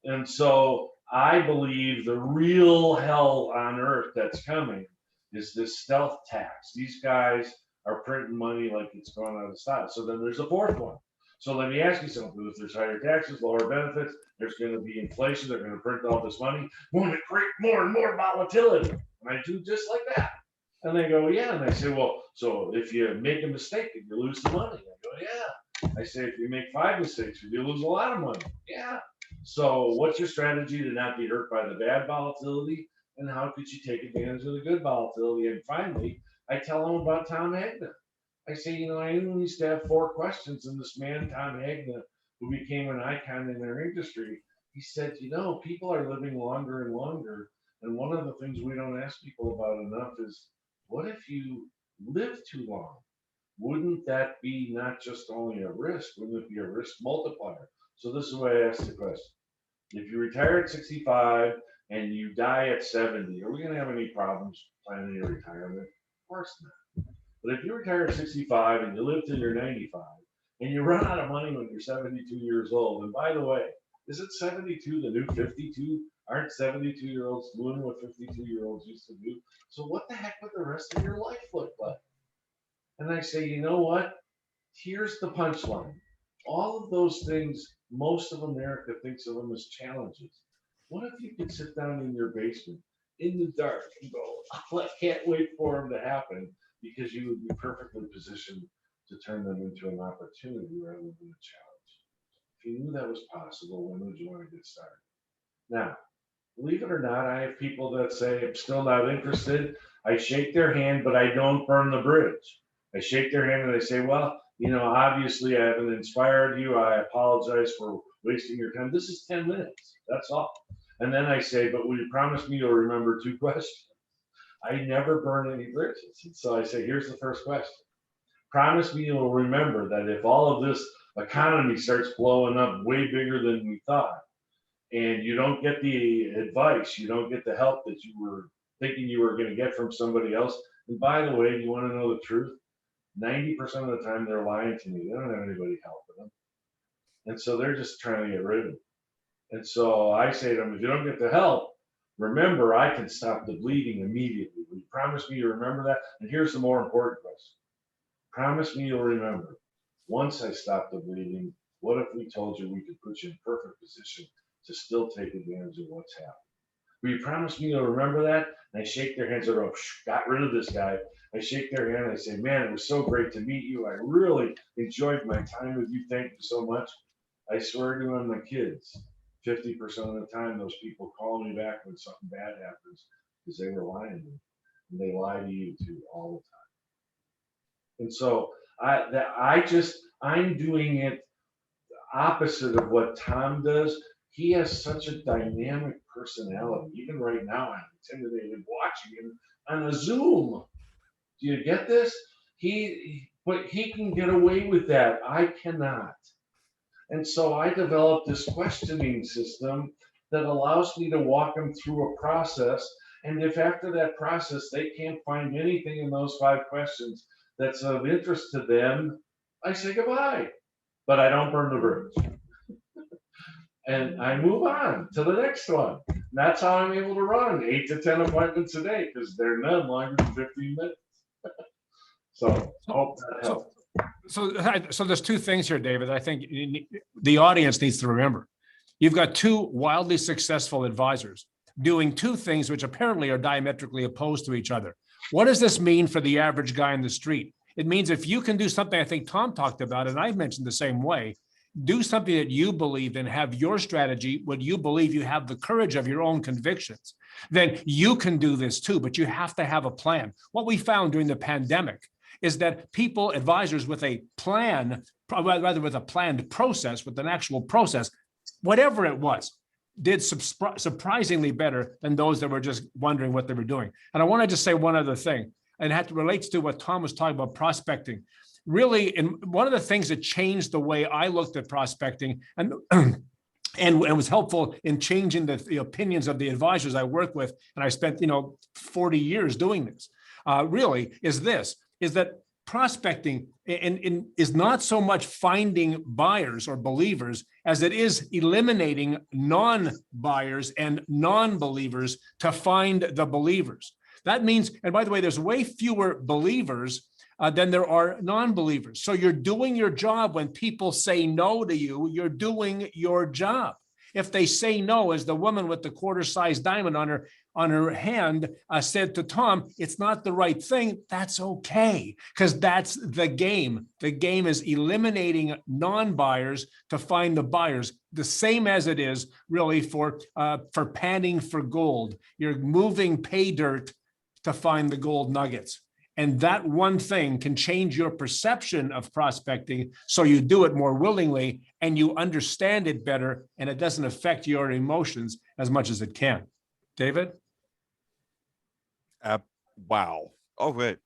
And so I believe the real hell on earth that's coming is this stealth tax. These guys are printing money like it's going out of style. So then there's a fourth one. So let me ask you something. If there's higher taxes, lower benefits, there's going to be inflation. They're going to print all this money. We're going to create more and more volatility. And I do just like that. And they go, yeah. And I say, well, so if you make a mistake, if you lose the money. I go, yeah. I say, if you make 5 mistakes, you lose a lot of money. Yeah. So what's your strategy to not be hurt by the bad volatility? And how could you take advantage of the good volatility? And finally, I tell them about Tom Hagner. I say, you know, I only used to have 4 questions, and this man, Tom Hagner, who became an icon in their industry, he said, you know, people are living longer and longer. And one of the things we don't ask people about enough is, what if you live too long? Wouldn't that be not just only a risk, wouldn't it be a risk multiplier? So this is the way I ask the question. If you retire at 65 and you die at 70, are we going to have any problems planning your retirement? Of course not. But if you retire at 65 and you live till you're 95 and you run out of money when you're 72 years old, and by the way, isn't 72 the new 52? Aren't 72-year-olds doing what 52-year-olds used to do? So what the heck would the rest of your life look like? And I say, you know what? Here's the punchline. All of those things, most of America thinks of them as challenges. What if you could sit down in your basement in the dark and go, oh, I can't wait for them to happen, because you would be perfectly positioned to turn them into an opportunity rather than a challenge. If you knew that was possible, when would you want to get started? Now, believe it or not, I have people that say, I'm still not interested. I shake their hand, but I don't burn the bridge. I shake their hand and I say, well, you know, obviously I haven't inspired you. I apologize for wasting your time. This is 10 minutes. That's all. And then I say, but will you promise me you'll remember 2 questions? I never burn any bridges. And so I say, here's the first question. Promise me you'll remember that if all of this economy starts blowing up way bigger than we thought, and you don't get the advice, you don't get the help that you were thinking you were going to get from somebody else. And by the way, you want to know the truth? 90% of the time they're lying to me. They don't have anybody helping them. And so they're just trying to get rid of me. And so I say to them, if you don't get the help, remember, I can stop the bleeding immediately. Will you promise me you remember that? And here's the more important question. Promise me you'll remember. Once I stop the bleeding, what if we told you we could put you in perfect position to still take advantage of what's happening? Will you promise me you'll remember that? And I shake their hands. I go, got rid of this guy. I shake their hand. I say, man, it was so great to meet you. I really enjoyed my time with you. Thank you so much. I swear to you on my kids, 50% of the time, those people call me back when something bad happens because they were lying to me. And they lie to you too all the time. And so I'm doing it opposite of what Tom does. He has such a dynamic personality. Even right now, I'm intimidated watching him on a Zoom. Do you get this? But he can get away with that. I cannot. And so I developed this questioning system that allows me to walk them through a process. And if after that process they can't find anything in those 5 questions that's of interest to them, I say goodbye. But I don't burn the bridge. And I move on to the next one. And that's how I'm able to run 8 to 10 appointments a day, because they're none longer than 15 minutes. So I hope that helps. So there's 2 things here, David. I think the audience needs to remember. You've got 2 wildly successful advisors doing 2 things which apparently are diametrically opposed to each other. What does this mean for the average guy in the street? It means if you can do something I think Tom talked about, and I mentioned the same way, do something that you believe in, have your strategy, what you believe, you have the courage of your own convictions, then you can do this too, but you have to have a plan. What we found during the pandemic is that people, advisors with a plan, rather with a planned process, with an actual process, whatever it was, did surprisingly better than those that were just wondering what they were doing. And I want to just say one other thing, and it relates to what Tom was talking about, prospecting. Really, and one of the things that changed the way I looked at prospecting, and and was helpful in changing the opinions of the advisors I work with. And I spent, 40 years doing this, really is that prospecting is not so much finding buyers or believers as it is eliminating non-buyers and non-believers to find the believers. That means, and by the way, there's way fewer believers than there are non-believers. So you're doing your job when people say no to you, you're doing your job. If they say no, as the woman with the quarter-sized diamond on her hand said to Tom, it's not the right thing, that's okay, because that's the game. The game is eliminating non-buyers to find the buyers, the same as it is really for panning for gold. You're moving pay dirt to find the gold nuggets. And that one thing can change your perception of prospecting so you do it more willingly and you understand it better and it doesn't affect your emotions as much as it can. David? Wow. Oh, wait.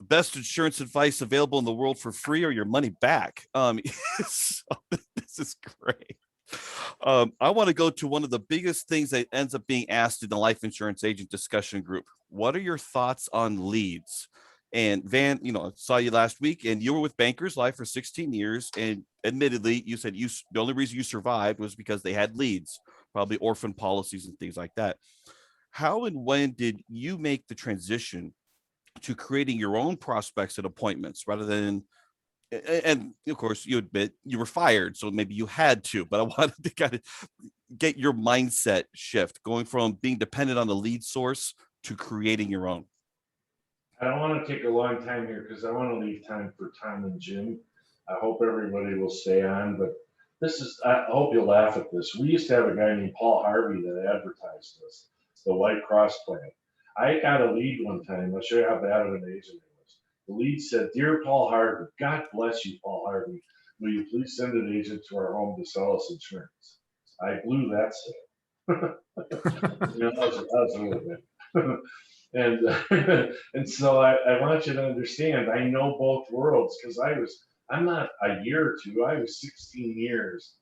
Best insurance advice available in the world for free or your money back. So this is great. I want to go to one of the biggest things that ends up being asked in the life insurance agent discussion group. What are your thoughts on leads? And Van, I saw you last week and you were with Bankers Life for 16 years. And admittedly, you said the only reason you survived was because they had leads, probably orphan policies and things like that. How and when did you make the transition to creating your own prospects and appointments rather than, and of course you admit you were fired, so maybe you had to, but I wanted to kind of get your mindset shift going from being dependent on the lead source to creating your own. I don't want to take a long time here because I want to leave time for Tom and Jim. I hope everybody will stay on, but I hope you'll laugh at this. We used to have a guy named Paul Harvey that advertised us, the White Cross plan. I got a lead one time. I'll show you how bad of an agent it was. The lead said, "Dear Paul Harvey, God bless you, Paul Harvey. Will you please send an agent to our home to sell us insurance?" I blew that sale. That was a little bit. And so I want you to understand, I know both worlds because I'm not a year or two, I was 16 years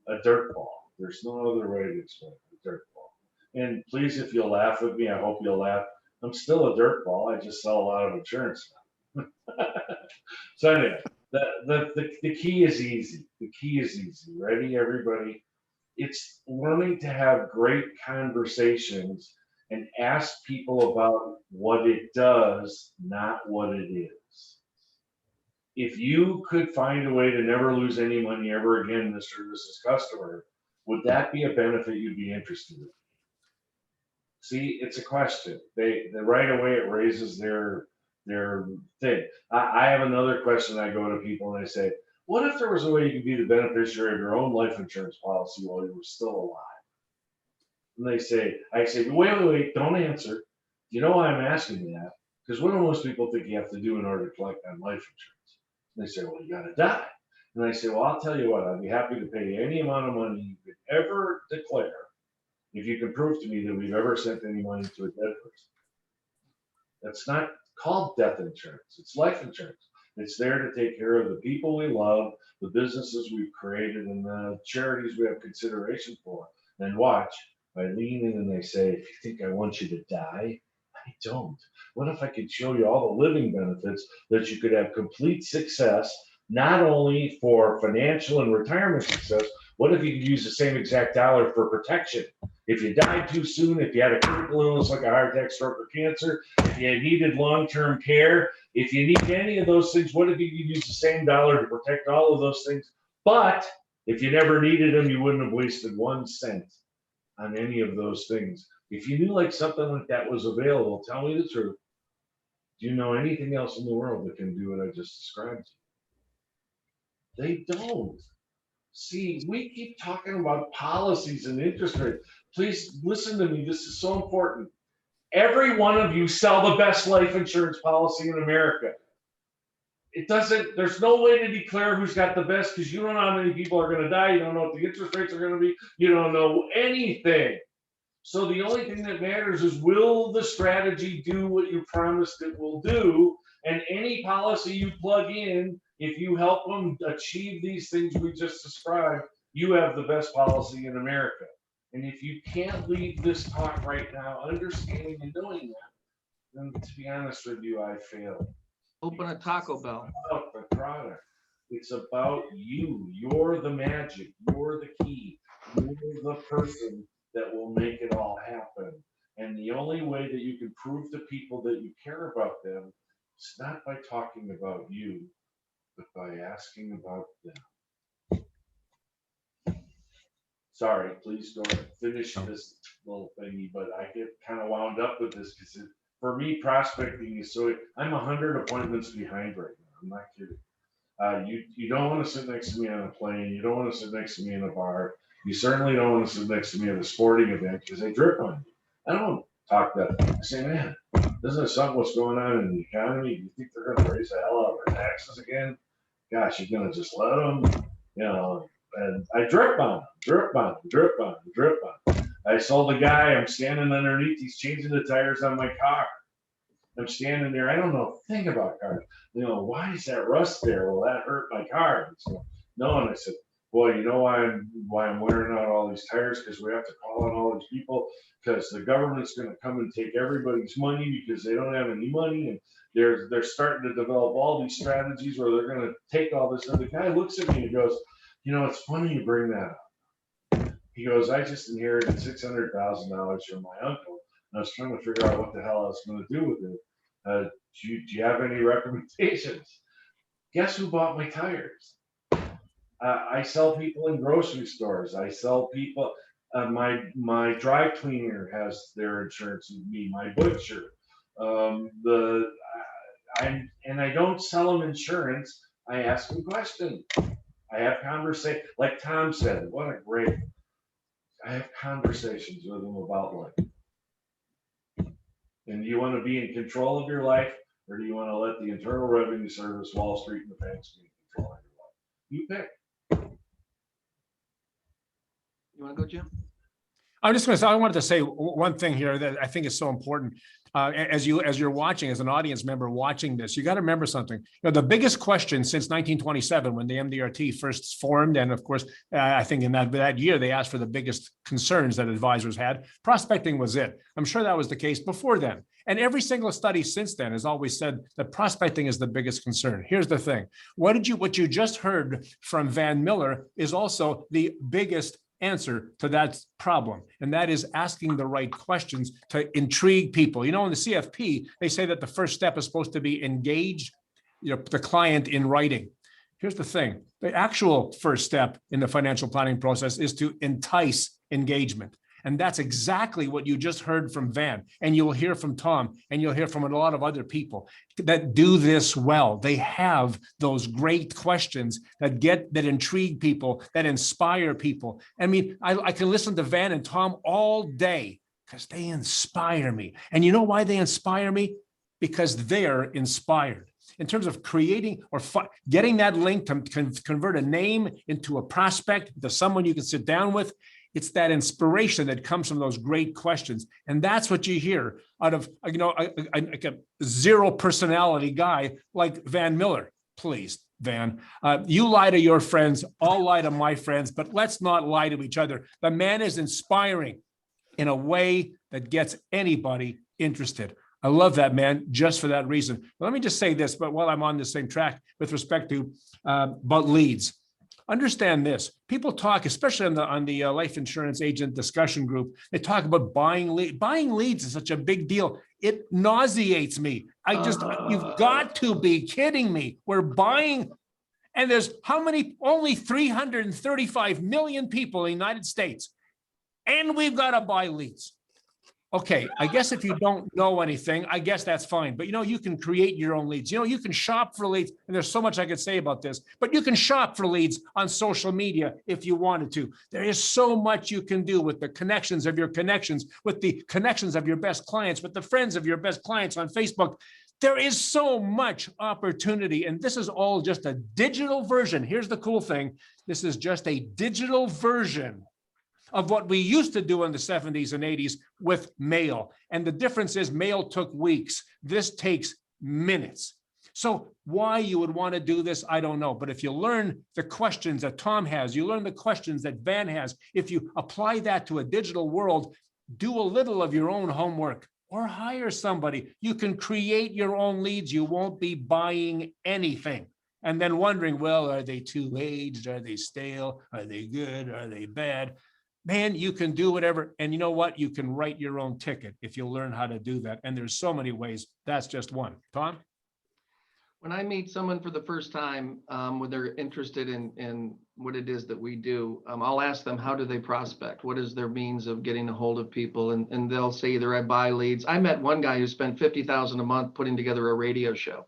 a dirtball. There's no other way to explain it, a dirtball. And please, if you'll laugh with me, I hope you'll laugh. I'm still a dirtball. I just sell a lot of insurance now. So anyway, the key is easy. The key is easy. Ready, everybody? It's learning to have great conversations and ask people about what it does, not what it is. If you could find a way to never lose any money ever again, Mr. or Mrs. Customer, would that be a benefit you'd be interested in? See, it's a question. They right away it raises their thing. I have another question. I go to people and I say, what if there was a way you could be the beneficiary of your own life insurance policy while you were still alive? And I say, wait, don't answer. You know why I'm asking that? Because what do most people think you have to do in order to collect on life insurance? And they say, well, you got to die. And I say, well, I'll tell you what, I'd be happy to pay any amount of money you could ever declare if you can prove to me that we've ever sent any money to a dead person. That's not called death insurance. It's life insurance. It's there to take care of the people we love, the businesses we've created, and the charities we have consideration for. And watch, I lean in and I say, if you think I want you to die, I don't. What if I could show you all the living benefits that you could have complete success, not only for financial and retirement success, what if you could use the same exact dollar for protection? If you died too soon, if you had a critical illness like a heart attack, stroke, or cancer, if you needed long-term care, if you need any of those things, what if you could use the same dollar to protect all of those things? But if you never needed them, you wouldn't have wasted 1 cent on any of those things. If you knew like something like that was available, tell me the truth. Do you know anything else in the world that can do what I just described to you? They don't. See, we keep talking about policies and interest rates. Please listen to me. This is so important. Every one of you sell the best life insurance policy in America. There's no way to declare who's got the best because you don't know how many people are going to die. You don't know what the interest rates are going to be. You don't know anything. So the only thing that matters is, will the strategy do what you promised it will do? And any policy you plug in, if you help them achieve these things we just described, You have the best policy in America. And if you can't leave this talk right now, understanding and knowing that, then to be honest with you, I failed. Open a Taco Bell. About the product. It's about you. You're the magic. You're the key. You're the person that will make it all happen. And the only way that you can prove to people that you care about them is not by talking about you, but by asking about them. Sorry, please don't finish this little thingy, but I get kind of wound up with this because for me, prospecting is so, I'm 100 appointments behind right now. I'm not kidding. You don't want to sit next to me on a plane. You don't want to sit next to me in a bar. You certainly don't want to sit next to me at a sporting event because they drip on you. I don't talk that. I say, man, isn't it something what's going on in the economy? Do you think they're going to raise the hell out of our taxes again? Gosh, you're going to just let them, you know. And I drip on them. I saw the guy, I'm standing underneath, he's changing the tires on my car. I'm standing there, I don't know a thing about cars. You know, why is that rust there? Will that hurt my car? So, no, and I said, boy, you know why I'm wearing out all these tires? Because we have to call on all these people because the government's going to come and take everybody's money because they don't have any money, and they're starting to develop all these strategies where they're going to take all this. And the guy looks at me and goes, you know, it's funny you bring that up. He goes, I just inherited $600,000 from my uncle. And I was trying to figure out what the hell I was going to do with it. Do you have any recommendations? Guess who bought my tires? I sell people in grocery stores. I sell people. My dry cleaner has their insurance with me. My butcher. I don't sell them insurance. I ask them questions. I have conversations, like Tom said, I have conversations with them about life. And do you want to be in control of your life, or do you want to let the Internal Revenue Service, Wall Street, and the banks be in control of your life? You pick. You want to go, Jim? I'm just going to say, I wanted to say one thing here that I think is so important. As you're watching, as an audience member watching this, you got to remember something. You know, the biggest question since 1927, when the MDRT first formed, and of course, I think in that year they asked for the biggest concerns that advisors had. Prospecting was it. I'm sure that was the case before then. And every single study since then has always said that prospecting is the biggest concern. Here's the thing: what you just heard from Van Mueller is also the biggest answer to that problem, and that is asking the right questions to intrigue people. You know, in the CFP, they say that the first step is supposed to be engage the client in writing. Here's the thing: the actual first step in the financial planning process is to entice engagement. And that's exactly what you just heard from Van, and you'll hear from Tom, and you'll hear from a lot of other people that do this well. They have those great questions that intrigue people, that inspire people. I mean, I can listen to Van and Tom all day because they inspire me. And you know why they inspire me? Because they're inspired. In terms of creating or getting that link to convert a name into a prospect, to someone you can sit down with, it's that inspiration that comes from those great questions. And that's what you hear out of, a zero personality guy like Van Mueller. Please, Van, you lie to your friends, I'll lie to my friends, but let's not lie to each other. The man is inspiring in a way that gets anybody interested. I love that man just for that reason. Let me just say this, but while I'm on the same track with respect to about leads. Understand this: people talk, especially on the life insurance agent discussion group, they talk about buying leads. Buying leads is such a big deal. It nauseates me. You've got to be kidding me. We're buying, and there's how many? Only 335 million people in the United States, and we've got to buy leads. Okay, I guess if you don't know anything, I guess that's fine. But you can create your own leads. You can shop for leads, and there's so much I could say about this, but you can shop for leads on social media if you wanted to. There is so much you can do with the connections of your connections, with the connections of your best clients, with the friends of your best clients on Facebook. There is so much opportunity, and this is all just a digital version. Here's the cool thing. This is just a digital version of what we used to do in the 70s and 80s with mail. And the difference is mail took weeks. This takes minutes. So why you would want to do this, I don't know. But if you learn the questions that Tom has, you learn the questions that Van has, if you apply that to a digital world, do a little of your own homework or hire somebody. You can create your own leads. You won't be buying anything and then wondering, well, are they too aged? Are they stale? Are they good? Are they bad? Man, you can do whatever. And you know what? You can write your own ticket if you learn how to do that. And there's so many ways. That's just one. Tom? When I meet someone for the first time, when they're interested in what it is that we do, I'll ask them, how do they prospect? What is their means of getting a hold of people? And they'll say either I buy leads. I met one guy who spent $50,000 a month putting together a radio show.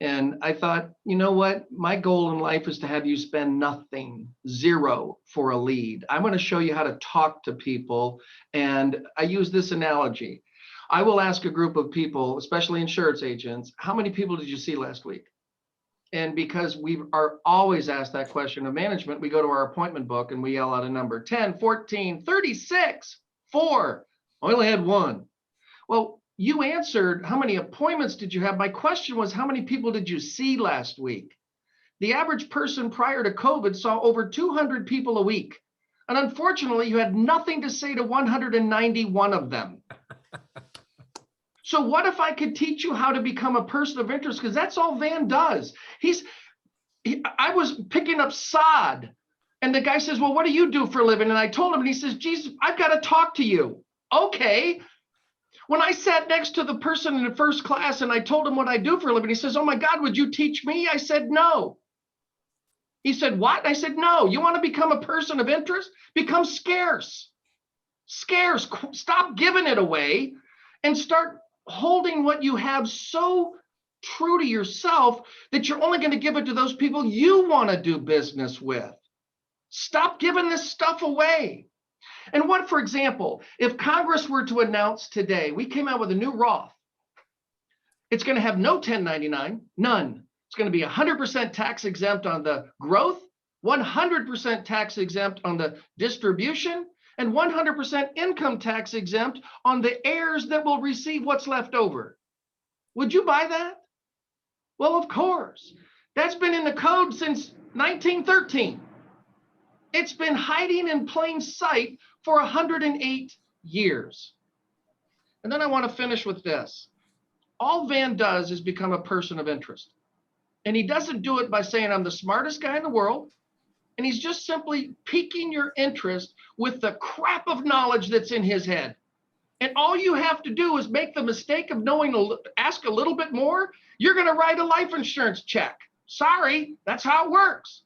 And I thought, you know what? My goal in life is to have you spend nothing, zero for a lead. I'm going to show you how to talk to people. And I use this analogy. I will ask a group of people, especially insurance agents, how many people did you see last week? And because we are always asked that question of management, we go to our appointment book and we yell out a number, 10, 14, 36, 4. I only had one. Well, you answered, how many appointments did you have? My question was, how many people did you see last week? The average person prior to COVID saw over 200 people a week. And unfortunately, you had nothing to say to 191 of them. So what if I could teach you how to become a person of interest? Because that's all Van does. I was picking up sod. And the guy says, well, what do you do for a living? And I told him, and he says, Jesus, I've got to talk to you. Okay. When I sat next to the person in the first class and I told him what I do for a living, he says, oh my God, would you teach me? I said, no. He said, what? I said, no. You want to become a person of interest? Become scarce. Scarce. Stop giving it away and start holding what you have so true to yourself that you're only going to give it to those people you want to do business with. Stop giving this stuff away. And what, for example, if Congress were to announce today, we came out with a new Roth, it's going to have no 1099, none. It's going to be 100% tax exempt on the growth, 100% tax exempt on the distribution, and 100% income tax exempt on the heirs that will receive what's left over. Would you buy that? Well, of course. That's been in the code since 1913. It's been hiding in plain sight for 108 years. And then I want to finish with this. All Van does is become a person of interest. And he doesn't do it by saying, I'm the smartest guy in the world. And he's just simply piquing your interest with the crap of knowledge that's in his head. And all you have to do is make the mistake of knowing, ask a little bit more. You're going to write a life insurance check. Sorry, that's how it works.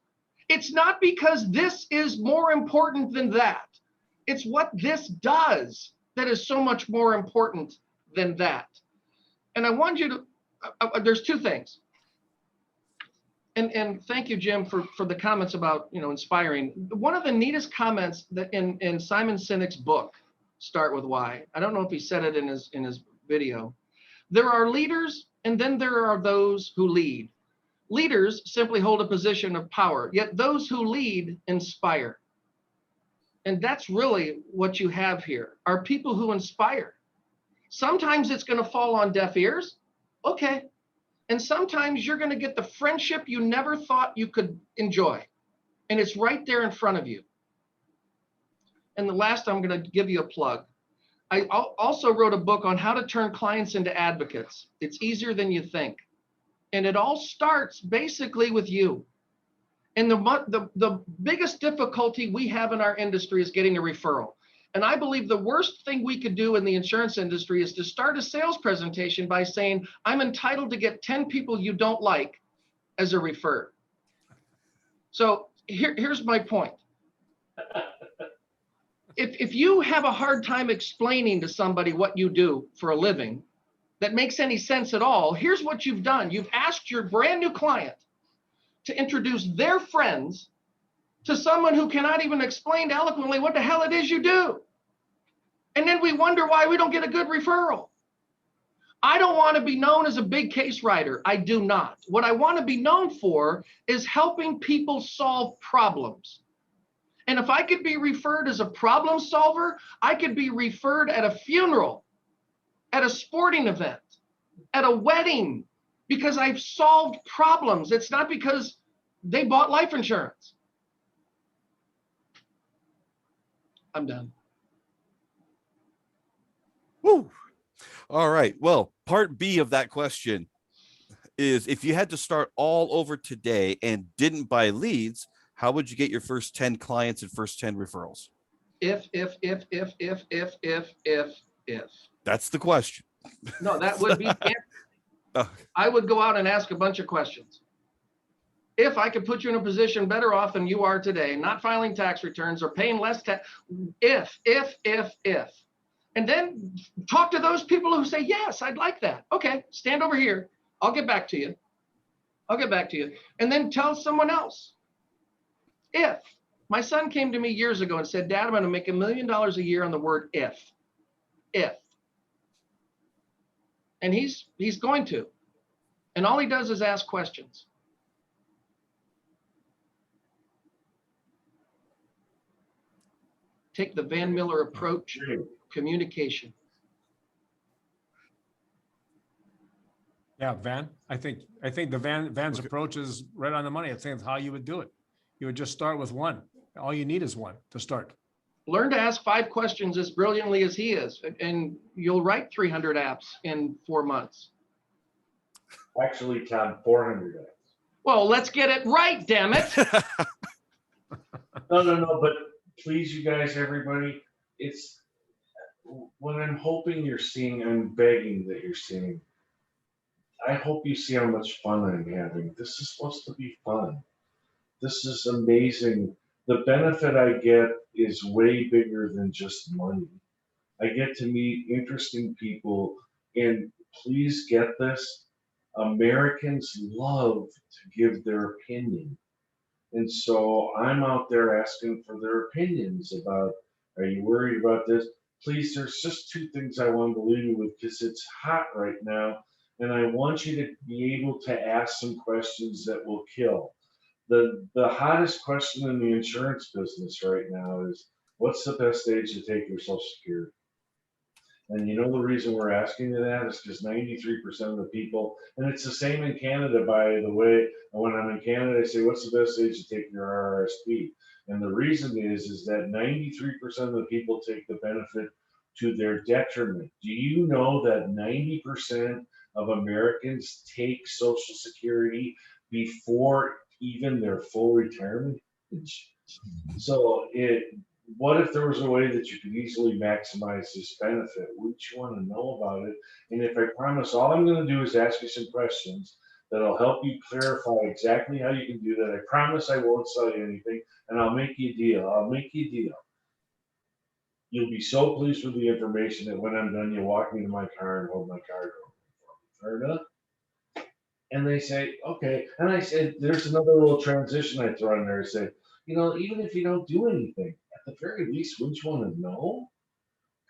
It's not because this is more important than that. It's what this does that is so much more important than that. And I want you to, there's two things. And thank you, Jim, for the comments about, inspiring. One of the neatest comments that in Simon Sinek's book, Start With Why, I don't know if he said it in his video. There are leaders, and then there are those who lead. Leaders simply hold a position of power, yet those who lead inspire. And that's really what you have here, are people who inspire. Sometimes it's going to fall on deaf ears. Okay. And sometimes you're going to get the friendship you never thought you could enjoy. And it's right there in front of you. And the last, I'm going to give you a plug. I also wrote a book on how to turn clients into advocates. It's easier than you think. And it all starts basically with you. And the biggest difficulty we have in our industry is getting a referral. And I believe the worst thing we could do in the insurance industry is to start a sales presentation by saying, I'm entitled to get 10 people you don't like as a refer. So here's my point. If you have a hard time explaining to somebody what you do for a living that makes any sense at all, here's what you've done. You've asked your brand new client to introduce their friends to someone who cannot even explain eloquently what the hell it is you do. And then we wonder why we don't get a good referral. I don't want to be known as a big case writer. I do not. What I want to be known for is helping people solve problems. And if I could be referred as a problem solver, I could be referred at a funeral, at a sporting event, at a wedding, because I've solved problems. It's not because they bought life insurance. I'm done. Woo. All right. Well, part B of that question is, if you had to start all over today and didn't buy leads, how would you get your first 10 clients and first 10 referrals? If. That's the question. No, that would be, Oh, I would go out and ask a bunch of questions. If I could put you in a position better off than you are today, not filing tax returns or paying less tax, if. And then talk to those people who say, yes, I'd like that. Okay, stand over here. I'll get back to you. And then tell someone else. If. My son came to me years ago and said, Dad, I'm going to make $1 million a year on the word if. If. And he's going to. And all he does is ask questions. Take the Van Mueller approach, communication. Yeah, Van, I think the Van's approach is right on the money. I think it's how you would do it. You would just start with one. All you need is one to start. Learn to ask 5 questions as brilliantly as he is, and you'll write 300 apps in 4 months. Actually, Tom, 400 apps. Well, let's get it right, damn it. No, but please, you guys, everybody, it's what I'm hoping you're seeing, I'm begging that you're seeing. I hope you see how much fun I'm having. This is supposed to be fun. This is amazing. The benefit I get is way bigger than just money. I get to meet interesting people, and please get this. Americans love to give their opinion. And so I'm out there asking for their opinions about, are you worried about this? Please, there's just 2 things I want to leave you with, because it's hot right now. And I want you to be able to ask some questions that will kill. The hottest question in the insurance business right now is, what's the best age to take your Social Security? And you know the reason we're asking you that is because 93% of the people, and it's the same in Canada, by the way. When I'm in Canada, I say, what's the best age to take your RRSP? And the reason is that 93% of the people take the benefit to their detriment. Do you know that 90% of Americans take Social Security before even their full retirement age? So what if there was a way that you could easily maximize this benefit? Wouldn't you want to know about it? And if I promise, all I'm going to do is ask you some questions that'll help you clarify exactly how you can do that. I promise I won't sell you anything, and I'll make you a deal. You'll be so pleased with the information that when I'm done, you'll walk me to my car and hold my car door for me. Fair enough? And they say, okay. And I said, there's another little transition I throw in there. I said, even if you don't do anything, at the very least, wouldn't you want to know?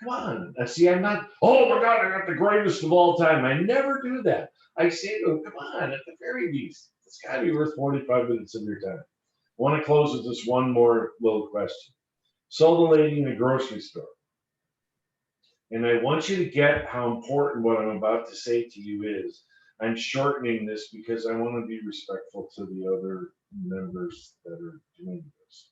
Come on. See, I'm not, oh my God, I got the greatest of all time. I never do that. I say to them, come on, at the very least, it's got to be worth 45 minutes of your time. I want to close with this one more little question. So the lady in the grocery store, and I want you to get how important what I'm about to say to you is. I'm shortening this because I want to be respectful to the other members that are doing this.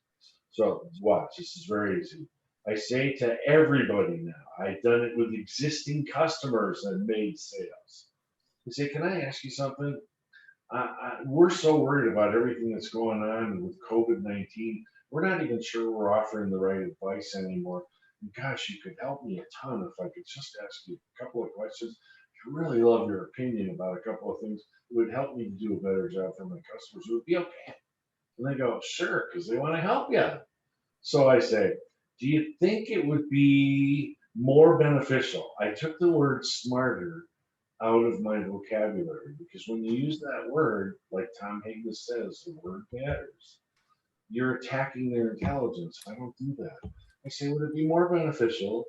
So watch, this is very easy. I say to everybody now, I've done it with existing customers and made sales. I say, can I ask you something? We're so worried about everything that's going on with COVID-19. We're not even sure we're offering the right advice anymore. And gosh, you could help me a ton if I could just ask you a couple of questions. I really love your opinion about a couple of things. It would help me to do a better job for my customers. It would be okay. And they go, sure, because they want to help you. So I say, do you think it would be more beneficial? I took the word smarter out of my vocabulary, because when you use that word, like Tom Higgins says, the word matters. You're attacking their intelligence. I don't do that. I say, would it be more beneficial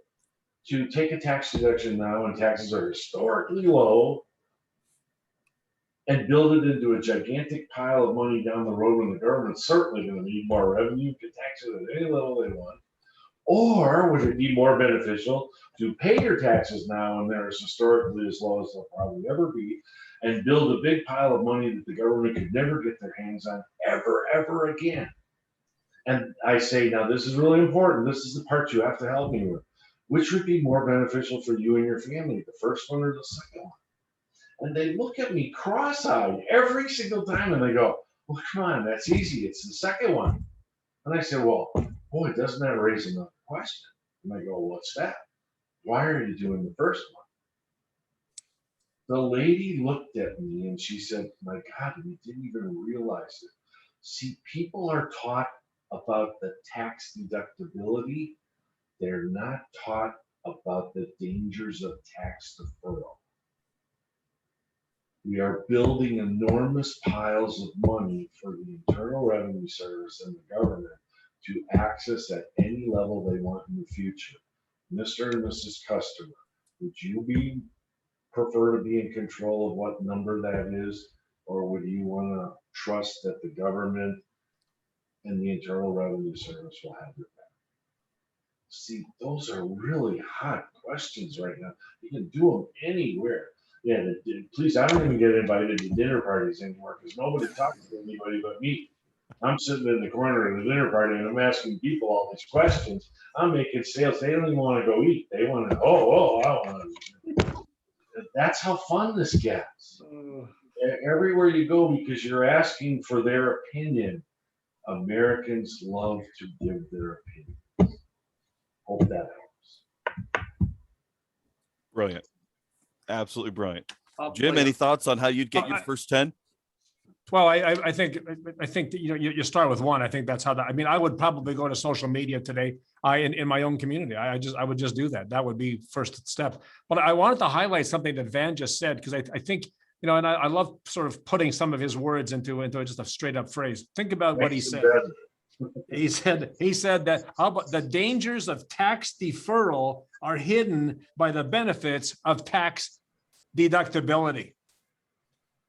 to take a tax deduction now when taxes are historically low and build it into a gigantic pile of money down the road when the government's certainly going to need more revenue, can tax it at any level they want? Or would it be more beneficial to pay your taxes now when they're as historically as low as they'll probably ever be, and build a big pile of money that the government could never get their hands on ever again. And I say, now this is really important. This is the part you have to help me with. Which would be more beneficial for you and your family, the first one or the second one? And they look at me cross-eyed every single time and they go, well, come on, that's easy. It's the second one. And I say, well, boy, doesn't that raise another question? And I go, what's that? Why are you doing the first one? The lady looked at me and she said, my God, we didn't even realize it. See, people are taught about the tax deductibility. They're not taught about the dangers of tax deferral. We are building enormous piles of money for the Internal Revenue Service and the government to access at any level they want in the future. Mr. and Mrs. Customer, would you prefer to be in control of what number that is, or would you want to trust that the government and the Internal Revenue Service will have your back? See, those are really hot questions right now. You can do them anywhere. Yeah, please, I don't even get invited to dinner parties anymore because nobody talks to anybody but me. I'm sitting in the corner of the dinner party and I'm asking people all these questions. I'm making sales. They don't even want to go eat. They want to, I want to. That's how fun this gets. Everywhere you go, because you're asking for their opinion, Americans love to give their opinion. Hope that helps. Brilliant. Absolutely brilliant. I'll Jim, play any it. thoughts on how you'd get your first 10? Well, I think that, you start with one. I think that's how that, I mean, I would probably go to social media today in my own community. I would just do that. That would be first step. But I wanted to highlight something that Van just said, because I think, and I love sort of putting some of his words into just a straight up phrase. Think about what he said. He said that how about the dangers of tax deferral are hidden by the benefits of tax deductibility.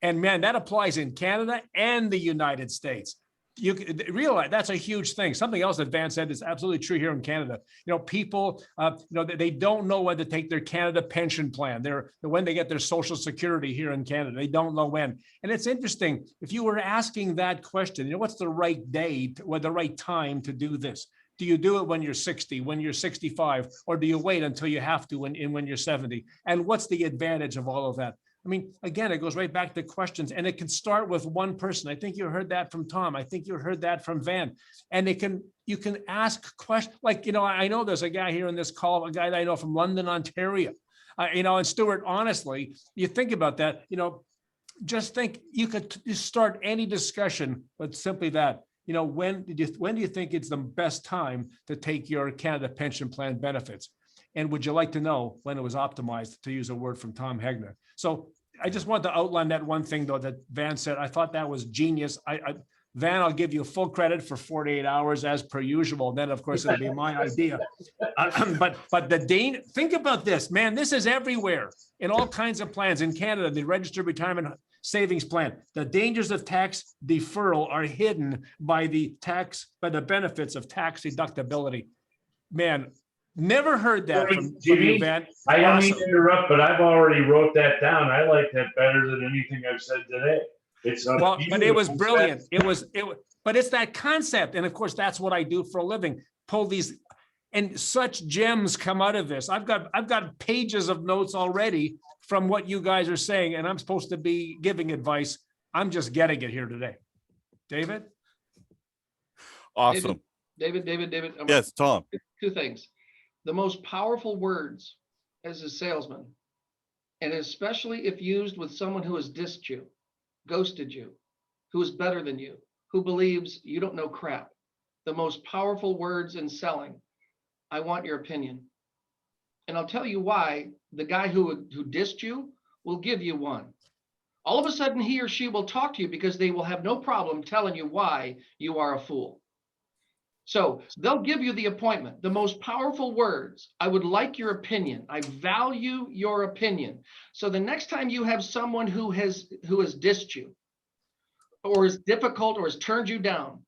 And man, that applies in Canada and the United States. You realize that's a huge thing. Something else that Van said is absolutely true here in Canada. People, they don't know when to take their Canada pension plan. When they get their Social Security here in Canada, they don't know when. And it's interesting, if you were asking that question, what's the right day, or the right time to do this? Do you do it when you're 60, when you're 65, or do you wait until you have to when you're 70? And what's the advantage of all of that? I mean, again, it goes right back to questions, and it can start with one person. I think you heard that from Tom. I think you heard that from Van. And you can ask questions like, I know there's a guy here in this call, a guy that I know from London, Ontario, and Stuart, honestly, you think about that, just think you could start any discussion with simply that. When do you think it's the best time to take your Canada pension plan benefits? And would you like to know when it was optimized, to use a word from Tom Hegner? So I just want to outline that one thing, though, that Van said. I thought that was genius. Van, I'll give you full credit for 48 hours as per usual. Then, of course, it'll be my idea. But think about this, man. This is everywhere in all kinds of plans in Canada. The Registered Retirement Savings Plan. The dangers of tax deferral are hidden by the benefits of tax deductibility. Man. Never heard that from you, Van. I don't mean to interrupt, but I've already wrote that down. I like that better than anything I've said today. But it was brilliant. But it's that concept. And of course, that's what I do for a living. Pull these, and such gems come out of this. I've got pages of notes already from what you guys are saying, and I'm supposed to be giving advice. I'm just getting it here today. David? Awesome. David. Yes, Tom. Two things. The most powerful words as a salesman, and especially if used with someone who has dissed you, ghosted you, who is better than you, who believes you don't know crap. The most powerful words in selling, I want your opinion. And I'll tell you why. The guy who dissed you will give you one. All of a sudden, he or she will talk to you because they will have no problem telling you why you are a fool. So they'll give you the appointment. The most powerful words, I would like your opinion. I value your opinion. So the next time you have someone who has dissed you or is difficult or has turned you down,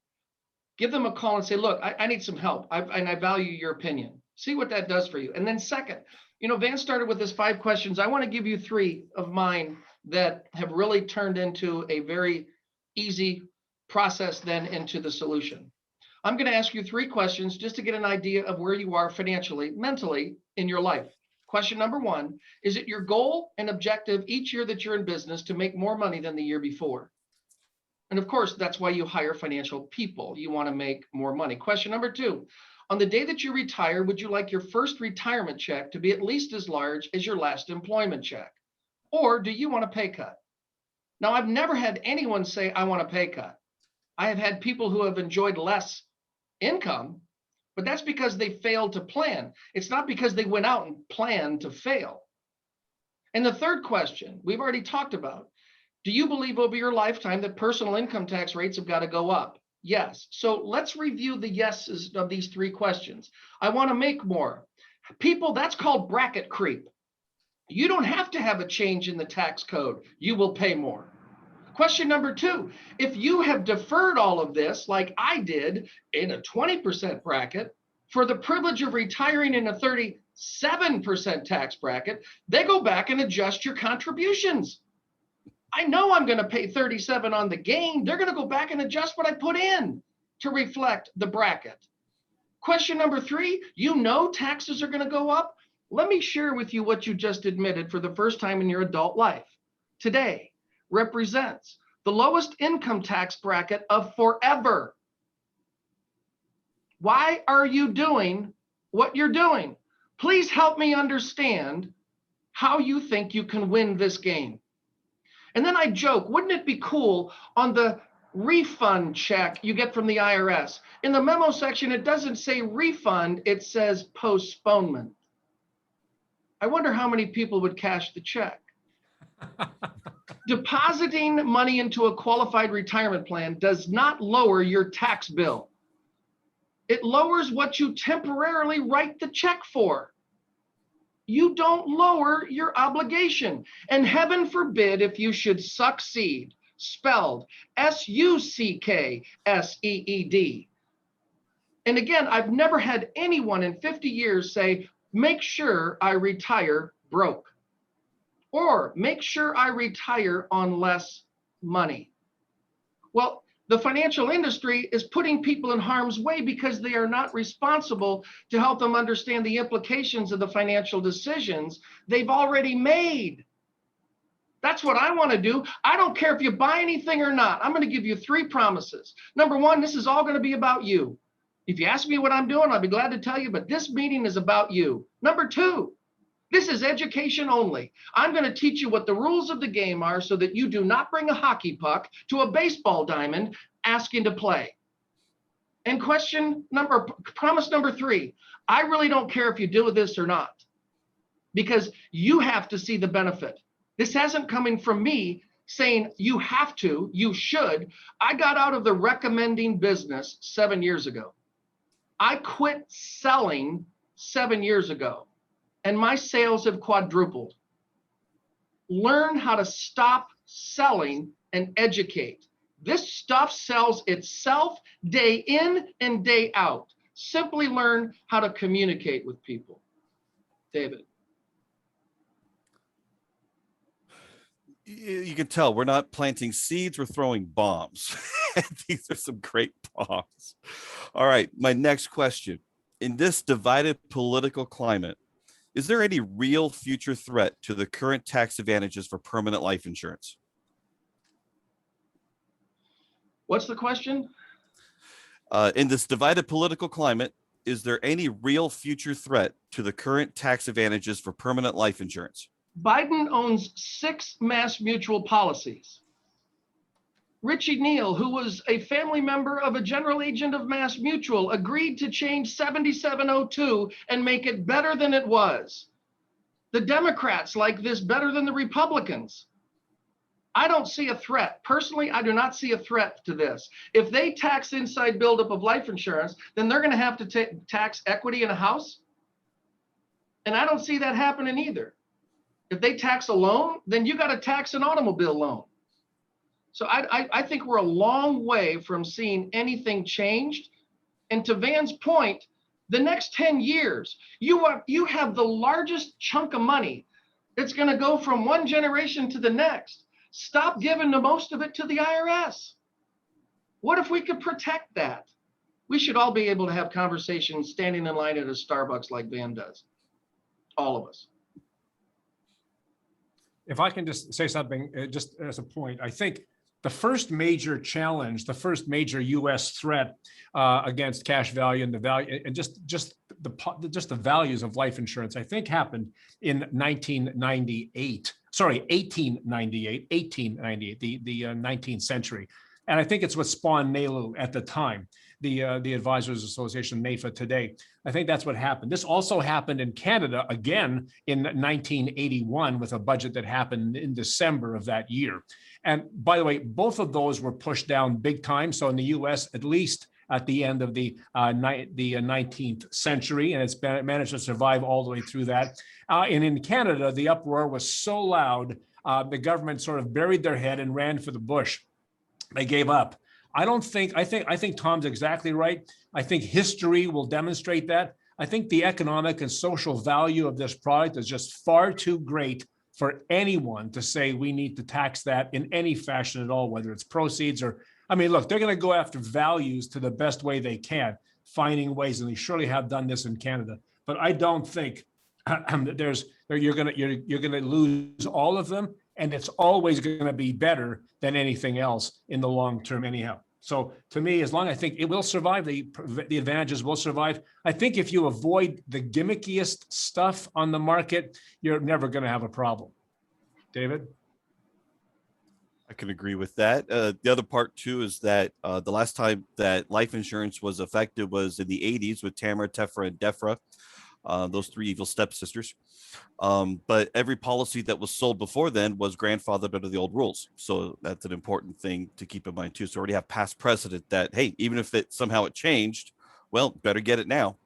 give them a call and say, look, I need some help. And I value your opinion. See what that does for you. And then second, Van started with his 5 questions. I want to give you 3 of mine that have really turned into a very easy process then into the solution. I'm going to ask you 3 questions just to get an idea of where you are financially, mentally in your life. Question number 1, is it your goal and objective each year that you're in business to make more money than the year before? And of course, that's why you hire financial people. You want to make more money. Question number 2, on the day that you retire, would you like your first retirement check to be at least as large as your last employment check? Or do you want a pay cut? Now, I've never had anyone say, I want a pay cut. I have had people who have enjoyed less income, but that's because they failed to plan. It's not because they went out and planned to fail. And the third question we've already talked about, do you believe over your lifetime that personal income tax rates have got to go up? Yes. So let's review the yeses of these 3 questions. I want to make more. People, that's called bracket creep. You don't have to have a change in the tax code. You will pay more. Question number 2, if you have deferred all of this, like I did in a 20% bracket, for the privilege of retiring in a 37% tax bracket, they go back and adjust your contributions. I know I'm going to pay 37 on the gain. They're going to go back and adjust what I put in to reflect the bracket. Question number 3, you know taxes are going to go up. Let me share with you what you just admitted for the first time in your adult life. Today represents the lowest income tax bracket of forever. Why are you doing what you're doing? Please help me understand how you think you can win this game. And then I joke, wouldn't it be cool on the refund check you get from the IRS? In the memo section, it doesn't say refund, it says postponement. I wonder how many people would cash the check. Depositing money into a qualified retirement plan does not lower your tax bill. It lowers what you temporarily write the check for. You don't lower your obligation. And heaven forbid if you should succeed, spelled S-U-C-K-S-E-E-D. And again, I've never had anyone in 50 years say, make sure I retire broke. Or make sure I retire on less money. Well, the financial industry is putting people in harm's way because they are not responsible to help them understand the implications of the financial decisions they've already made. That's what I want to do. I don't care if you buy anything or not. I'm going to give you 3 promises. Number 1, this is all going to be about you. If you ask me what I'm doing, I'll be glad to tell you, but this meeting is about you. Number 2, this is education only. I'm going to teach you what the rules of the game are so that you do not bring a hockey puck to a baseball diamond asking to play. And promise number 3, I really don't care if you do this or not, because you have to see the benefit. This hasn't coming from me saying you have to, you should. I got out of the recommending business 7 years ago. I quit selling 7 years ago. And my sales have quadrupled. Learn how to stop selling and educate. This stuff sells itself day in and day out. Simply learn how to communicate with people. David. You can tell we're not planting seeds, we're throwing bombs. These are some great bombs. All right, my next question. In this divided political climate, is there any real future threat to the current tax advantages for permanent life insurance? What's the question? In this divided political climate, is there any real future threat to the current tax advantages for permanent life insurance? Biden owns 6 Mass Mutual policies. Richie Neal, who was a family member of a general agent of Mass Mutual, agreed to change 7702 and make it better than it was. The Democrats like this better than the Republicans. I don't see a threat. Personally, I do not see a threat to this. If they tax inside buildup of life insurance, then they're going to have to tax equity in a house. And I don't see that happening either. If they tax a loan, then you got to tax an automobile loan. So I think we're a long way from seeing anything changed. And to Van's point, the next 10 years, you have the largest chunk of money. It's going to go from one generation to the next. Stop giving the most of it to the IRS. What if we could protect that? We should all be able to have conversations standing in line at a Starbucks like Van does. All of us. If I can just say something, just as a point, I think the first major challenge, the first major U.S. threat against cash value and the value, and just the values of life insurance, I think happened in 1898, the 19th century. And I think it's what spawned NALU at the time, the Advisors Association, NAFA today. I think that's what happened. This also happened in Canada again in 1981 with a budget that happened in December of that year. And by the way, both of those were pushed down big time. So in the US, at least at the end of the 19th century, and it's managed to survive all the way through that. And in Canada, the uproar was so loud, the government sort of buried their head and ran for the bush. They gave up. I think Tom's exactly right. I think history will demonstrate that. I think the economic and social value of this product is just far too great for anyone to say we need to tax that in any fashion at all, whether it's proceeds or, I mean, look, they're going to go after values to the best way they can, finding ways, and they surely have done this in Canada. But I don't think that you're going to lose all of them, and it's always going to be better than anything else in the long term, anyhow. So to me, as long as I think it will survive, the advantages will survive. I think if you avoid the gimmickiest stuff on the market, you're never going to have a problem. David? I can agree with that. The other part too is that the last time that life insurance was effective was in the 80s with Tamara, Tefra, and Defra, those three evil stepsisters. But every policy that was sold before then was grandfathered under the old rules. So that's an important thing to keep in mind too. So already have past precedent that, hey, even if it changed, well, better get it now.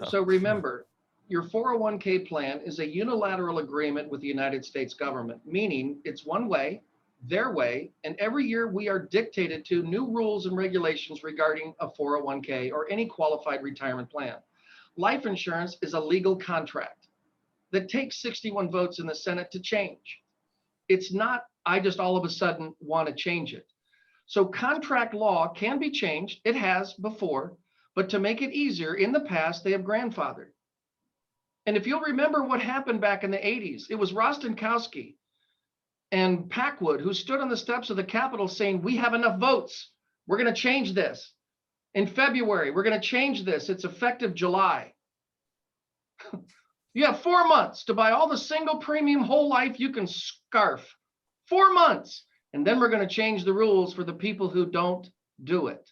So remember, your 401k plan is a unilateral agreement with the United States government, meaning it's one way, their way, and every year we are dictated to new rules and regulations regarding a 401k or any qualified retirement plan. Life insurance is a legal contract that takes 61 votes in the Senate to change. It's not, I just all of a sudden want to change it. So contract law can be changed. It has before, but to make it easier, in the past, they have grandfathered. And if you'll remember what happened back in the 80s, it was Rostenkowski and Packwood who stood on the steps of the Capitol saying, we have enough votes. We're going to change this. In February, we're going to change this. It's effective July. You have 4 months to buy all the single premium whole life you can scarf. 4 months. And then we're going to change the rules for the people who don't do it.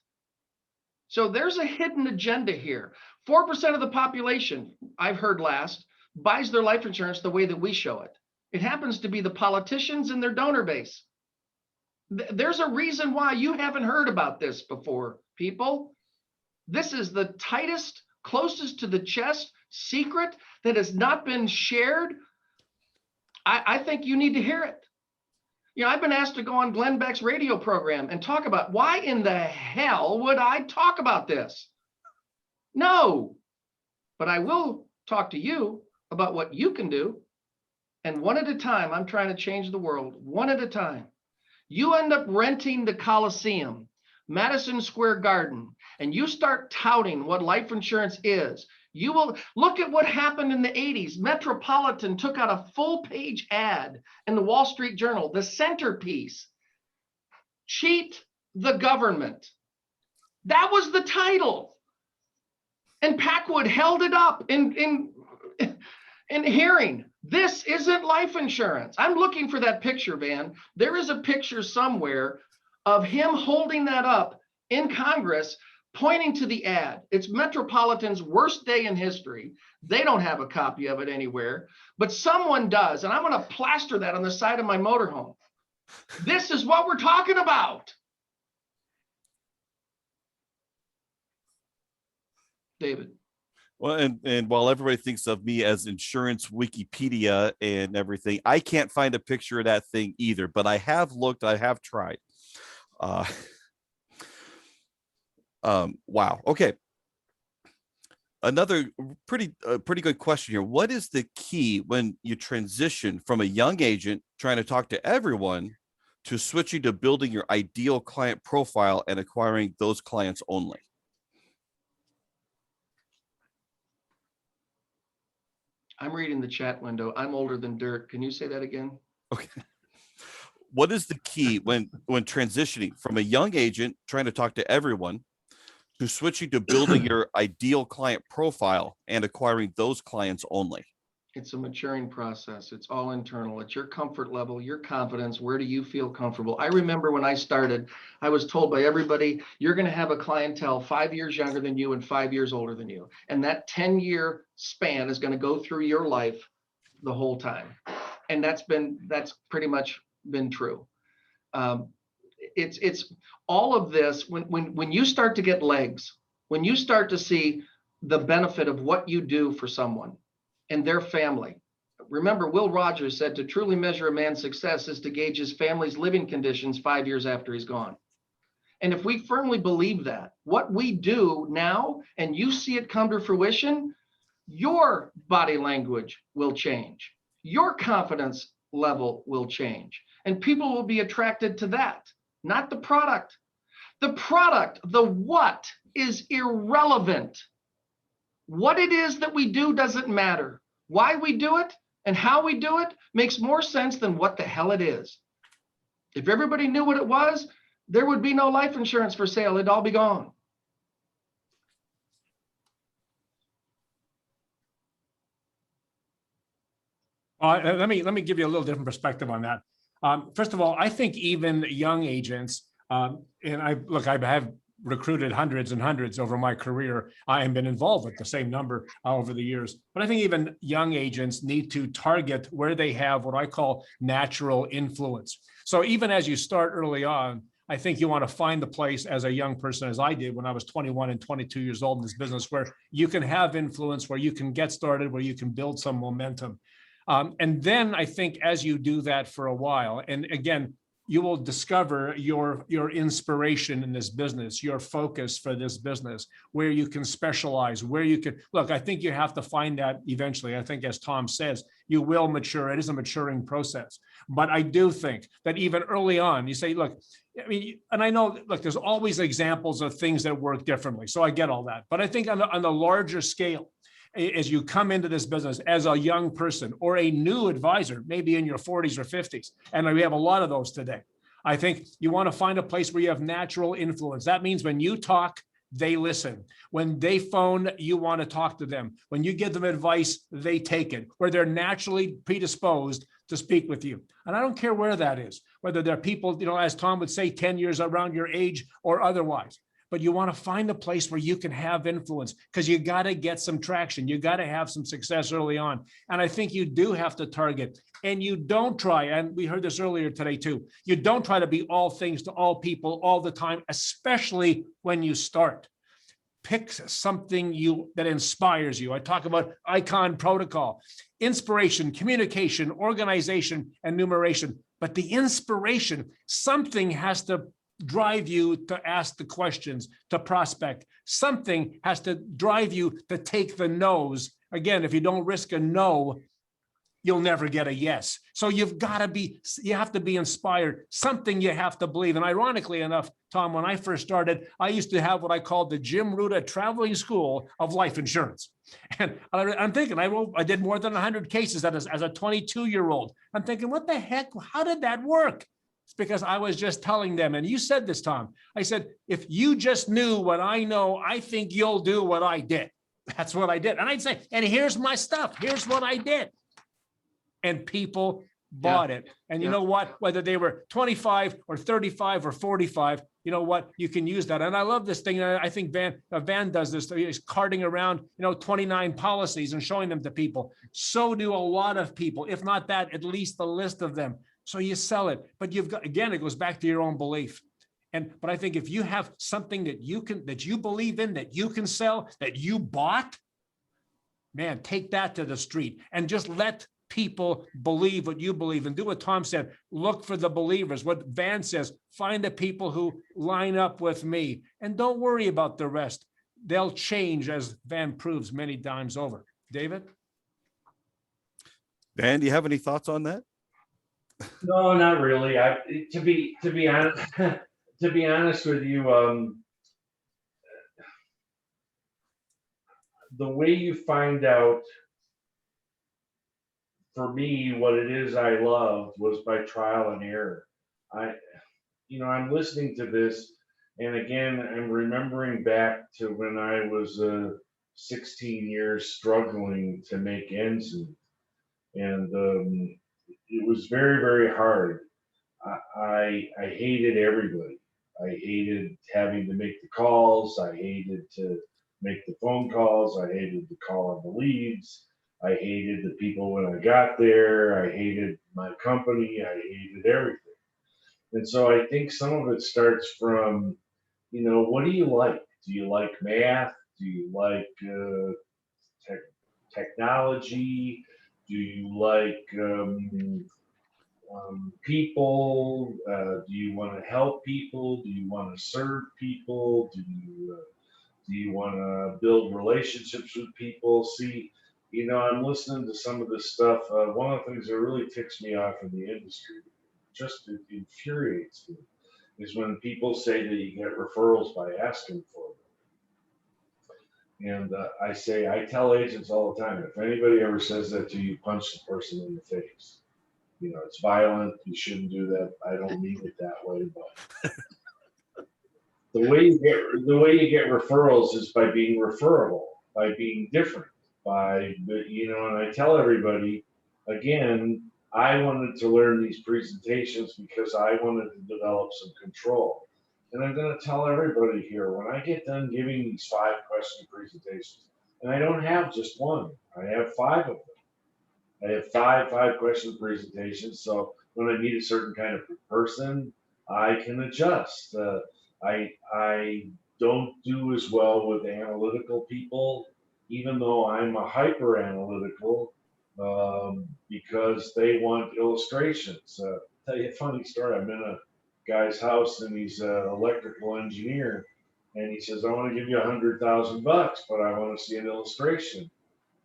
So there's a hidden agenda here. 4% of the population, I've heard last, buys their life insurance the way that we show it. It happens to be the politicians and their donor base. There's a reason why you haven't heard about this before, people. This is the tightest, closest to the chest secret that has not been shared. I think you need to hear it. You know, I've been asked to go on Glenn Beck's radio program and talk about why in the hell would I talk about this? No, but I will talk to you about what you can do. And one at a time, I'm trying to change the world, one at a time. You end up renting the Coliseum, Madison Square Garden, and you start touting what life insurance is. You will look at what happened in the 80s. Metropolitan took out a full page ad in the Wall Street Journal, the centerpiece, cheat the government. That was the title. And Packwood held it up in hearing. This isn't life insurance. I'm looking for that picture, Van. There is a picture somewhere of him holding that up in Congress, pointing to the ad. It's Metropolitan's worst day in history. They don't have a copy of it anywhere, but someone does. And I'm going to plaster that on the side of my motorhome. This is what we're talking about. David. Well, and while everybody thinks of me as insurance Wikipedia and everything, I can't find a picture of that thing either, but I have looked, I have tried. Wow. Okay. Another pretty good question here. What is the key when you transition from a young agent trying to talk to everyone to switching to building your ideal client profile and acquiring those clients only? I'm reading the chat window. I'm older than dirt. Can you say that again? Okay. What is the key when transitioning from a young agent trying to talk to everyone to switching to building your ideal client profile and acquiring those clients only? It's a maturing process. It's all internal. It's your comfort level, your confidence. Where do you feel comfortable? I remember when I started, I was told by everybody, you're going to have a clientele 5 years younger than you and 5 years older than you. And that 10-year span is going to go through your life the whole time. And that's pretty much been true. It's all of this. When you start to get legs, when you start to see the benefit of what you do for someone and their family. Remember, Will Rogers said to truly measure a man's success is to gauge his family's living conditions 5 years after he's gone. And if we firmly believe that, what we do now, and you see it come to fruition, your body language will change. Your confidence level will change. And people will be attracted to that, not the product. The product, the what, is irrelevant. What it is that we do doesn't matter. Why we do it and how we do it makes more sense than what the hell it is. If everybody knew what it was, there would be no life insurance for sale. It'd all be gone. Let me give you a little different perspective on that. First of all, I think even young agents, and I have recruited hundreds and hundreds over my career. I have been involved with the same number over the years. But I think even young agents need to target where they have what I call natural influence. So even as you start early on, I think you want to find the place as a young person, as I did when I was 21 and 22 years old in this business, where you can have influence, where you can get started, where you can build some momentum. And then I think as you do that for a while, and again, you will discover your inspiration in this business, your focus for this business, where you can specialize, where you can look. I think you have to find that eventually. I think, as Tom says, you will mature. It is a maturing process. But I do think that even early on, you say, look, I mean, and I know, look, there's always examples of things that work differently. So I get all that. But I think on the larger scale, as you come into this business as a young person or a new advisor, maybe in your 40s or 50s, and we have a lot of those today, I think you want to find a place where you have natural influence. That means when you talk, they listen. When they phone, you want to talk to them. When you give them advice, they take it, where they're naturally predisposed to speak with you. And I don't care where that is, whether they're people, as Tom would say, 10 years around your age or otherwise. But you want to find a place where you can have influence, because you got to get some traction. You got to have some success early on. And I think you do have to target, and you don't try, and we heard this earlier today too, you don't try to be all things to all people all the time, especially when you start. Pick something that inspires you. I talk about ICON protocol, inspiration, communication, organization, and numeration. But the inspiration, something has to drive you to ask the questions, to prospect. Something has to drive you to take the no's. Again, if you don't risk a no, you'll never get a yes. So you have to be inspired. Something you have to believe. And ironically enough, Tom, when I first started, I used to have what I called the Jim Ruta Traveling School of Life Insurance. And I'm thinking, I did more than 100 cases as a 22-year-old. I'm thinking, what the heck? How did that work? It's because I was just telling them, and you said this, Tom. I said, if you just knew what I know, I think you'll do what I did. That's what I did. And I'd say, and here's my stuff. Here's what I did. And people bought it. And you know what? Whether they were 25 or 35 or 45, you know what? You can use that. And I love this thing. I think Van does this. He's carting around, 29 policies and showing them to people. So do a lot of people. If not that, at least the list of them. So you sell it, but you've got, again, it goes back to your own belief. But I think if you have something that you believe in, that you can sell, that you bought, man, take that to the street and just let people believe what you believe, and do what Tom said. Look for the believers. What Van says, find the people who line up with me, and don't worry about the rest. they'll change, as Van proves many times over. David? Dan, do you have any thoughts on that? No, not really. To be honest, to be honest with you, the way you find out, for me, what it is I loved was by trial and error. I, I'm listening to this, and again, I'm remembering back to when I was 16 years struggling to make ends meet, and it was very, very hard. I hated everybody. I hated having to make the calls. I hated to make the phone calls. I hated to call on the leads. I hated the people when I got there. I hated my company. I hated everything. And so I think some of it starts from, what do you like? Do you like math? Do you like technology? Do you like people? Do you want to help people? Do you want to serve people? Do you want to build relationships with people? See, I'm listening to some of this stuff. One of the things that really ticks me off in the industry, just it infuriates me, is when people say that you get referrals by asking for them. And I tell agents all the time, if anybody ever says that to you, punch the person in the face. It's violent. You shouldn't do that. I don't mean it that way, but the way you get referrals is by being referable, by being different, and I tell everybody, again, I wanted to learn these presentations because I wanted to develop some control. And I'm going to tell everybody here, when I get done giving these 5-question presentations, and I don't have just one, I have 5 of them. I have 5-question presentations. So when I meet a certain kind of person, I can adjust. I don't do as well with analytical people, even though I'm a hyper analytical, because they want illustrations. Tell you a funny story. I'm in a guy's house and he's an electrical engineer, and he says, "I want to give you $100,000, but I want to see an illustration."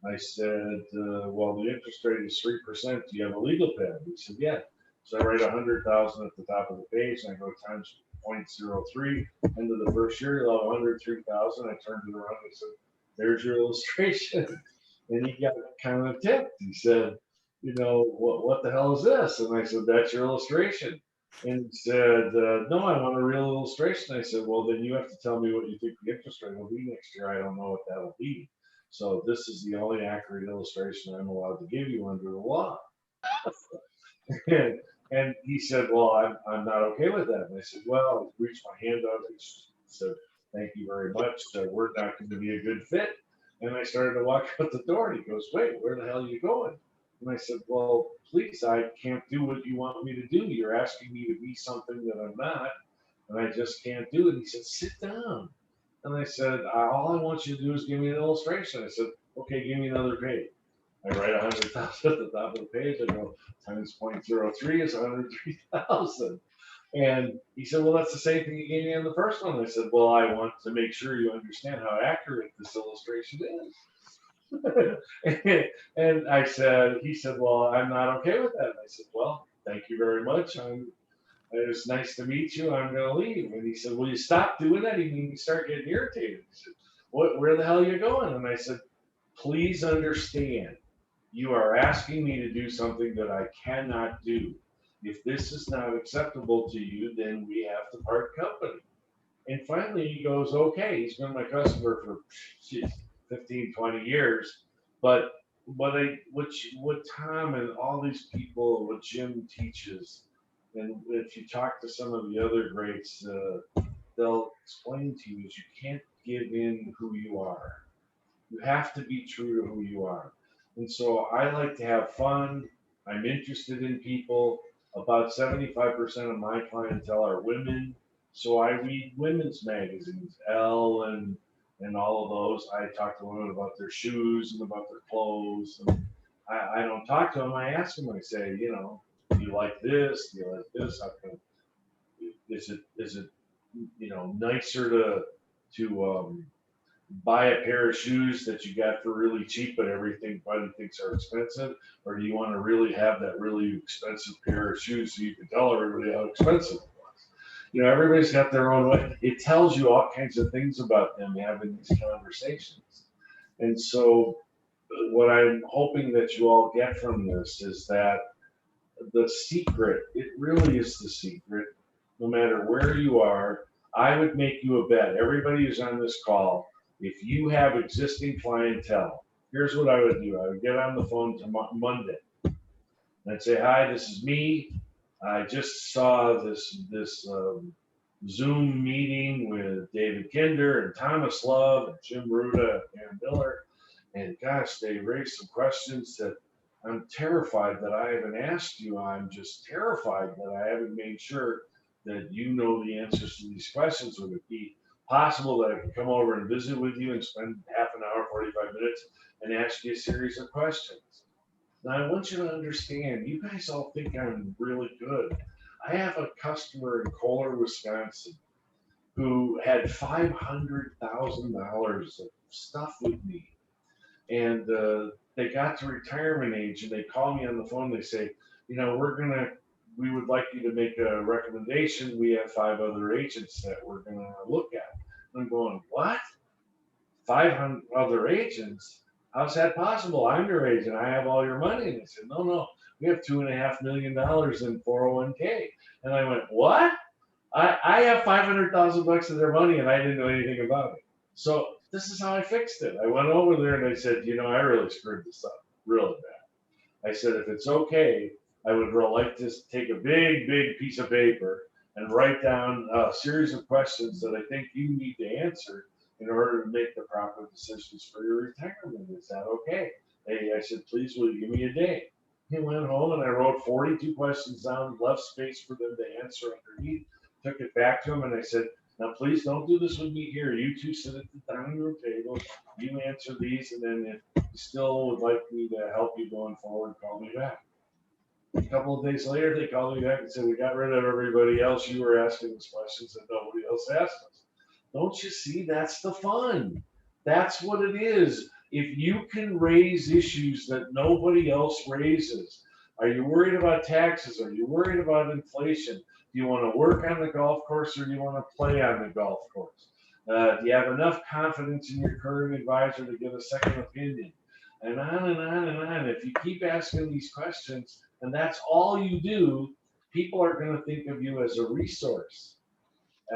I said, "Well, the interest rate is 3%. Do you have a legal pad?" He said, "Yeah." So I write 100,000 at the top of the page, and I go times 0.03. End of the first year, you'll have 103,000. I turned it around and said, "There's your illustration." And he got kind of tipped. He said, "What the hell is this?" And I said, "That's your illustration." And he said, "No, I want a real illustration." I said, "Well, then you have to tell me what you think the interest rate will be next year. I don't know what that'll be. So this is the only accurate illustration I'm allowed to give you under the law." And he said, "Well, I'm not okay with that." And I said, "Well," I reached my hand out. I said, "Thank you very much. We're not going to be a good fit." And I started to walk out the door. And he goes, "Wait, where the hell are you going?" And I said, "Well, please, I can't do what you want me to do. You're asking me to be something that I'm not, and I just can't do it." And he said, "Sit down." And I said, "All I want you to do is give me an illustration." I said, "Okay, give me another page." I write 100,000 at the top of the page. I go times 0.03 is 103,000. And he said, "Well, that's the same thing you gave me on the first one." I said, "Well, I want to make sure you understand how accurate this illustration is." And he said, "Well, I'm not okay with that." And I said, "Well, thank you very much. It was nice to meet you. I'm going to leave." And he said, "Will you stop doing that?" He made me start getting irritated. He said, Where the hell are you going?" And I said, "Please understand, you are asking me to do something that I cannot do. If this is not acceptable to you, then we have to part company." And finally he goes, "Okay." He's been my customer for 15, 20 years. But what Tom and all these people, what Jim teaches, and if you talk to some of the other greats, they'll explain to you is you can't give in who you are. You have to be true to who you are. And so I like to have fun. I'm interested in people. About 75% of my clientele are women. So I read women's magazines, Elle and all of those. I talk to women about their shoes and about their clothes. And I don't talk to them. I ask them, I say, "Do you like this? Do you like this? Is it nicer to buy a pair of shoes that you got for really cheap, but everybody thinks are expensive? Or do you want to really have that really expensive pair of shoes so you can tell everybody how expensive it was? You know, everybody's got their own way. It tells you all kinds of things about them having these conversations. And so what I'm hoping that you all get from this is that the secret, it really is the secret, no matter where you are. I would make you a bet. Everybody who's on this call, if you have existing clientele, here's what I would do. I would get on the phone to Monday and I'd say, hi, this is me. I just saw this Zoom meeting with David Kinder and Thomas Love and Jim Ruda and Mueller. And gosh, they raised some questions that I'm terrified that I haven't asked you. I'm just terrified that I haven't made sure that you know the answers to these questions. Would it be possible that I can come over and visit with you and spend half an hour, 45 minutes, and ask you a series of questions? Now, I want you to understand, you guys all think I'm really good. I have a customer in Kohler, Wisconsin, who had $500,000 of stuff with me. And they got to retirement age and they call me on the phone. They say, you know, we would like you to make a recommendation. We have 5 other agents that we're going to look at. And I'm going, what? 500 other agents? How's that possible? I'm your agent. I have all your money. And they said, no, we have $2.5 million in 401k. And I went, what? I have 500,000 bucks of their money and I didn't know anything about it. So this is how I fixed it. I went over there and I said, you know, I really screwed this up really bad. I said, if it's okay, I would like to take a big piece of paper and write down a series of questions that I think you need to answer in order to make the proper decisions for your retirement. Is that okay? Hey, I said, please, will you give me a day? He went home and I wrote 42 questions down, left space for them to answer underneath, took it back to him, and I said, now please don't do this with me here. You two sit at the dining room table, you answer these, and then if you still would like me to help you going forward, call me back. A couple of days later, they called me back and said, we got rid of everybody else. You were asking us questions that nobody else asked us. Don't you see? That's the fun. That's what it is. If you can raise issues that nobody else raises, are you worried about taxes? Are you worried about inflation? Do you want to work on the golf course or do you want to play on the golf course? Do you have enough confidence in your current advisor to get a second opinion? And on and on and on. If you keep asking these questions and that's all you do, people are going to think of you as a resource,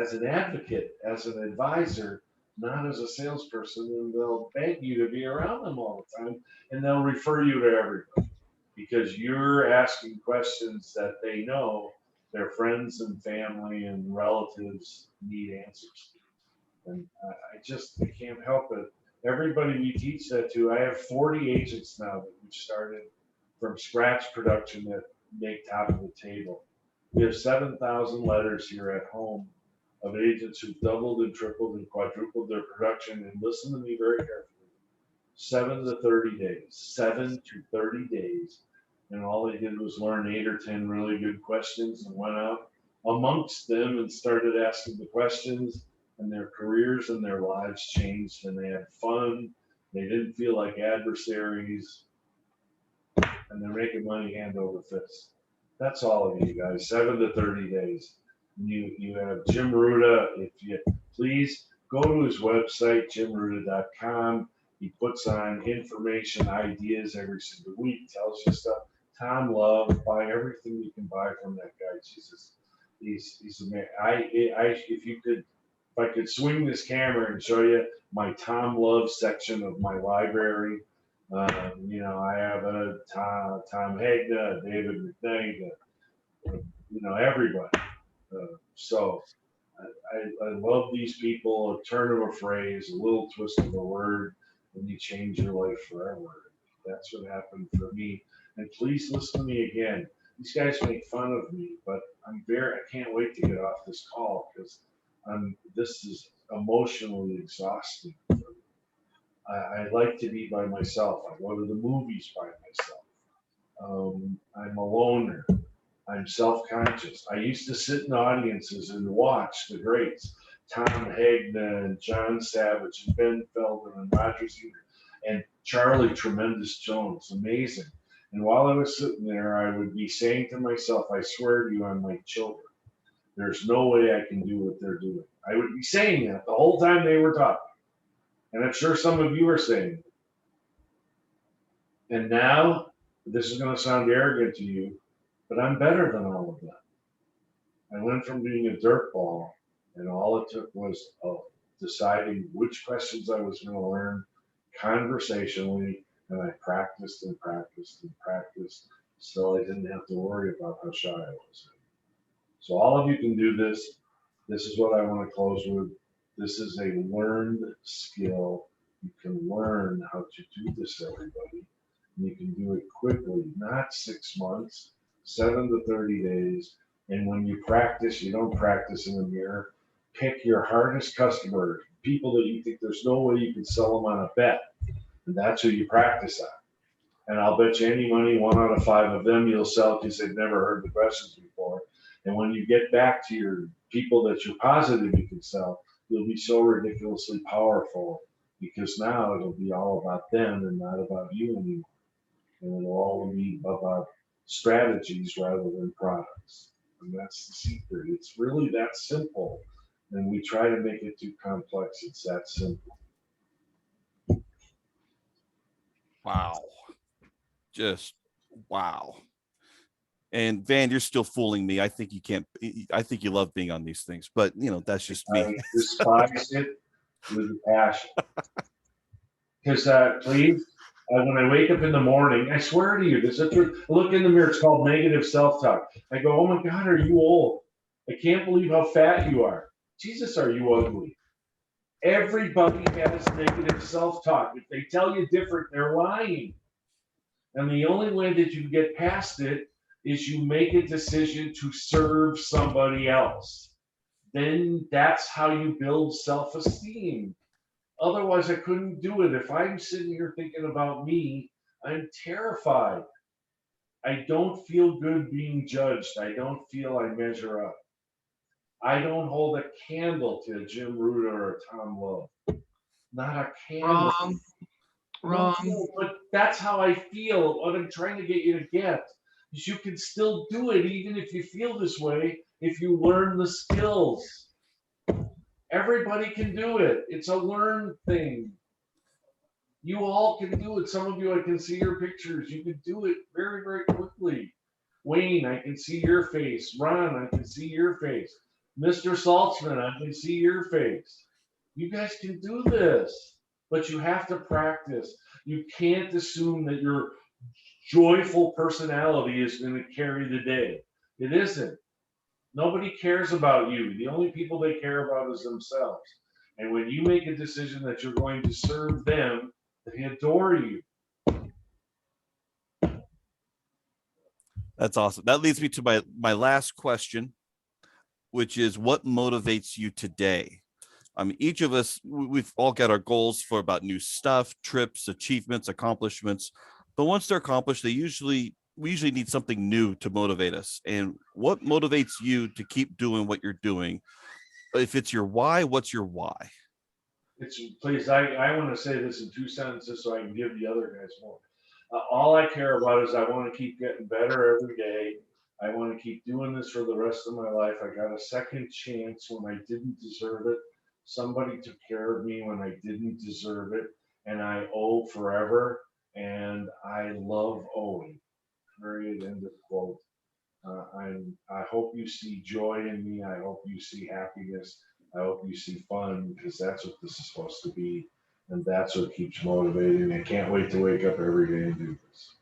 as an advocate, as an advisor, not as a salesperson, and they'll beg you to be around them all the time, and they'll refer you to everybody because you're asking questions that they know their friends and family and relatives need answers to. And I can't help it. Everybody we teach that to, I have 40 agents now that we've started from scratch production that make top of the table. We have 7,000 letters here at home of agents who've doubled and tripled and quadrupled their production. And listen to me very carefully. 7 to 30 days, 7 to 30 days. And all they did was learn 8 or 10 really good questions and went out amongst them and started asking the questions, and their careers and their lives changed and they had fun. They didn't feel like adversaries, and they're making money hand over fist. That's all of you guys, 7 to 30 days. You have Jim Ruda. If you please go to his website, jimruda.com. He puts on information, ideas every single week, tells you stuff. Tom Love, buy everything you can buy from that guy. Jesus, he's amazing. If I could swing this camera and show you my Tom Love section of my library. You know, I have a Tom Hagna, David McKnight, you know, everybody. So I love these people. A turn of a phrase, a little twist of a word, and you change your life forever. That's what happened for me. And please listen to me again. These guys make fun of me, but I can't wait to get off this call because this is emotionally exhausting for me. I like to be by myself. I go to the movies by myself. I'm a loner. I'm self-conscious. I used to sit in audiences and watch the greats. Tom Hagman and John Savage and Ben Feldman and Roger Ebert and Charlie Tremendous Jones. Amazing. And while I was sitting there, I would be saying to myself, I swear to you, I'm like children. There's no way I can do what they're doing. I would be saying that the whole time they were talking. And I'm sure some of you are saying it. And now, this is going to sound arrogant to you, but I'm better than all of them. I went from being a dirtball, and all it took was deciding which questions I was going to learn conversationally, and I practiced and practiced and practiced, so I didn't have to worry about how shy I was. So all of you can do this. This is what I want to close with. This is a learned skill. You can learn how to do this, everybody. And you can do it quickly, not 6 months, 7 to 30 days. And when you practice, you don't practice in the mirror. Pick your hardest customers, people that you think there's no way you can sell them on a bet. And that's who you practice on. And I'll bet you any money, 1 out of 5 of them you'll sell because they've never heard the questions before. And when you get back to your people that you're positive you can sell, you'll be so ridiculously powerful because now it'll be all about them and not about you anymore. And it'll all be about strategies rather than products. And that's the secret. It's really that simple. And we try to make it too complex. It's that simple. Wow. Just wow. And Van, you're still fooling me. I think you can't. I think you love being on these things, but you know that's just me. I despise it with a passion. Because please, when I wake up in the morning, I swear to you, this is truth. I look in the mirror. It's called negative self-talk. I go, oh my God, are you old? I can't believe how fat you are. Jesus, are you ugly? Everybody has negative self-talk. If they tell you different, they're lying. And the only way that you get past it is you make a decision to serve somebody else. Then that's how you build self-esteem. Otherwise, I couldn't do it. If I'm sitting here thinking about me, I'm terrified. I don't feel good being judged. I don't feel I measure up. I don't hold a candle to a Jim Ruta or a Tom Love. Not a candle. Wrong. No, but that's how I feel. What I'm trying to get you to get is you can still do it even if you feel this way if you learn the skills. Everybody can do it. It's a learned thing. You all can do it. Some of you, I can see your pictures. You can do it very, very quickly. Wayne, I can see your face. Ron, I can see your face. Mr. Saltzman, I can see your face. You guys can do this, but you have to practice. You can't assume that your joyful personality is going to carry the day. It isn't. Nobody cares about you. The only people they care about is themselves. And when you make a decision that you're going to serve them, they adore you. That's awesome. That leads me to my last question, which is what motivates you today? I mean, each of us, we've all got our goals for about new stuff, trips, achievements, accomplishments. But once they're accomplished, we usually need something new to motivate us. And what motivates you to keep doing what you're doing? If it's your why, what's your why? Please, I want to say this in 2 sentences so I can give the other guys more. All I care about is I want to keep getting better every day. I want to keep doing this for the rest of my life. I got a second chance when I didn't deserve it. Somebody took care of me when I didn't deserve it, and I owe forever, and I love owing. Period. End of quote. I hope you see joy in me. I hope you see happiness. I hope you see fun because that's what this is supposed to be. And that's what keeps motivating. I can't wait to wake up every day and do this.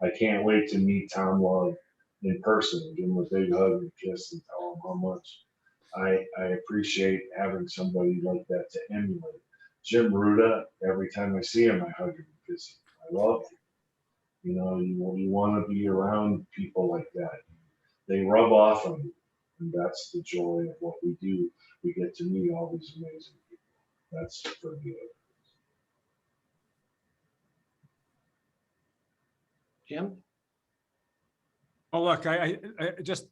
I can't wait to meet Tom Love in person and give him a big hug and kiss and tell him how much I appreciate having somebody like that to emulate. Jim Ruda, every time I see him, I hug him and kiss him. I love him. You want to be around people like that. They rub off on you, and that's the joy of what we do. We get to meet all these amazing people. That's for me. Jim? Oh, look, I just,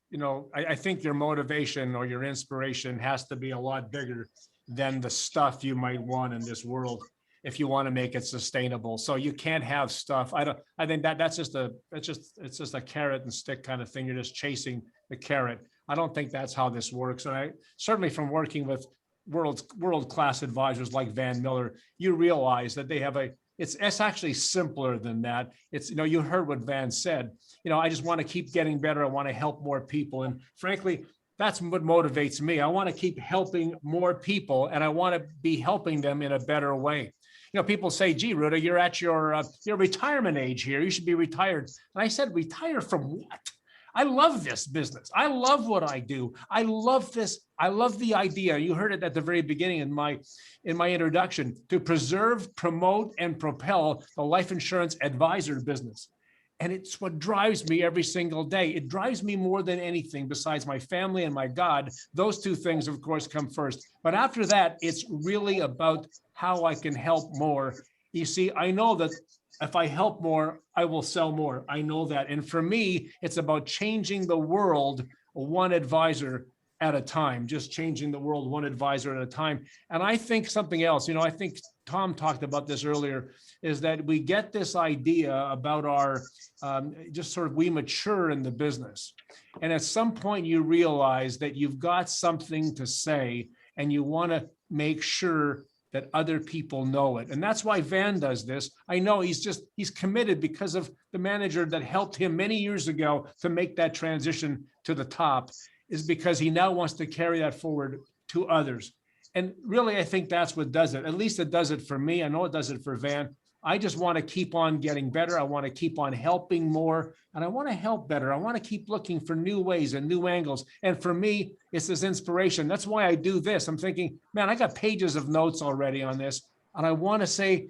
I think your motivation or your inspiration has to be a lot bigger than the stuff you might want in this world if you want to make it sustainable. So you can't have stuff. I think that's just it's just a carrot and stick kind of thing. You're just chasing the carrot. I don't think that's how this works. And I certainly, from working with world-class advisors like Van Mueller, you realize that they have it's actually simpler than that. It's, you heard what Van said. I just want to keep getting better. I want to help more people. And frankly, that's what motivates me. I want to keep helping more people, and I want to be helping them in a better way. People say, gee, Ruta, you're at your retirement age here. You should be retired. And I said, retire from what? I love this business. I love what I do. I love this. I love the idea. You heard it at the very beginning in my introduction, to preserve, promote, and propel the life insurance advisor business. And it's what drives me every single day. It drives me more than anything besides my family and my God. Those two things, of course, come first. But after that, it's really about how I can help more. You see, I know that if I help more, I will sell more. I know that. And for me, it's about changing the world one advisor at a time, just changing the world one advisor at a time. And I think something else, I think Tom talked about this earlier, is that we get this idea about our, just sort of, we mature in the business. And at some point you realize that you've got something to say and you want to make sure that other people know it. And that's why Van does this. I know he's committed because of the manager that helped him many years ago to make that transition to the top, is because he now wants to carry that forward to others. And really, I think that's what does it. At least it does it for me. I know it does it for Van. I just want to keep on getting better. I want to keep on helping more, and I want to help better. I want to keep looking for new ways and new angles. And for me, it's this inspiration. That's why I do this. I'm thinking, man, I got pages of notes already on this. And I want to say,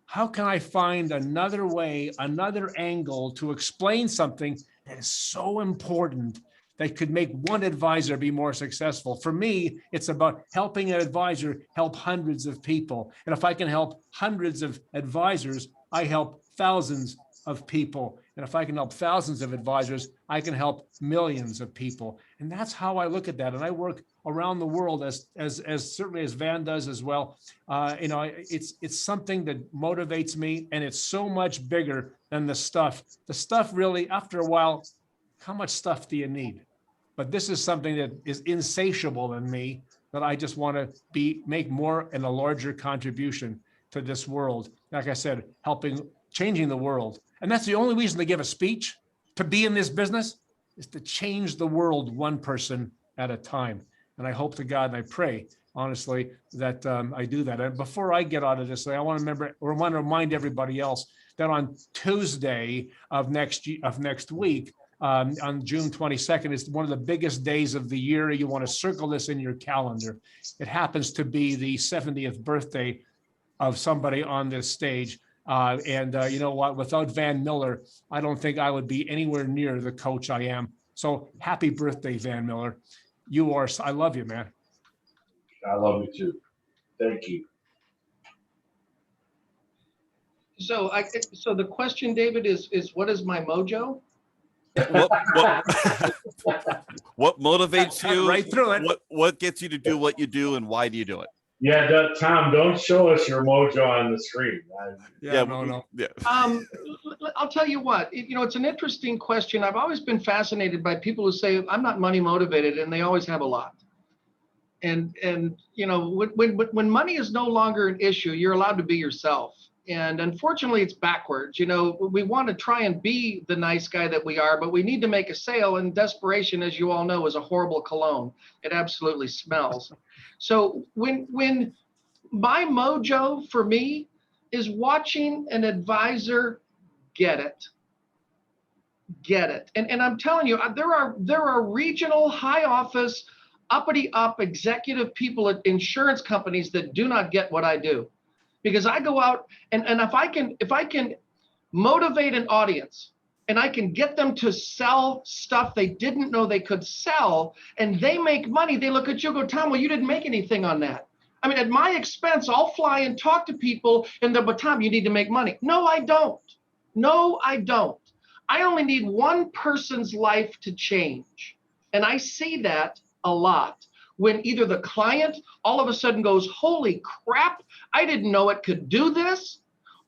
how can I find another way, another angle to explain something that is so important that could make one advisor be more successful? For me, it's about helping an advisor help hundreds of people. And if I can help hundreds of advisors, I help thousands of people. And if I can help thousands of advisors, I can help millions of people. And that's how I look at that. And I work around the world as certainly as Van does as well. It's something that motivates me, and it's so much bigger than the stuff. The stuff really, after a while, how much stuff do you need? But this is something that is insatiable in me, that I just want to make more and a larger contribution to this world. Like I said, changing the world. And that's the only reason to give a speech, to be in this business, is to change the world one person at a time. And I hope to God, and I pray, honestly, that I do that. And before I get out of this, I want to remind everybody else that on Tuesday of next week, on June 22nd, is one of the biggest days of the year. You want to circle this in your calendar. It happens to be the 70th birthday of somebody on this stage. You know what? Without Van Mueller, I don't think I would be anywhere near the coach I am. So happy birthday, Van Mueller. I love you, man. I love you too. Thank you. So the question, David, is what is my mojo? What motivates you? Right through it. What gets you to do what you do, and why do you do it? Yeah, Tom, don't show us your mojo on the screen. No. Yeah. I'll tell you what, it's an interesting question. I've always been fascinated by people who say, I'm not money motivated, and they always have a lot. And when money is no longer an issue, you're allowed to be yourself. And unfortunately, it's backwards. We want to try and be the nice guy that we are, but we need to make a sale. And desperation, as you all know, is a horrible cologne. It absolutely smells. So when my mojo for me is watching an advisor get it. And I'm telling you, there are regional high office, uppity up executive people at insurance companies that do not get what I do. Because I go out and if I can motivate an audience and I can get them to sell stuff they didn't know they could sell, and they make money, they look at you and go, Tom, well, you didn't make anything on that. I mean, at my expense, I'll fly and talk to people and they'll go, Tom, you need to make money. No, I don't. I only need one person's life to change. And I see that a lot when either the client all of a sudden goes, holy crap, I didn't know it could do this,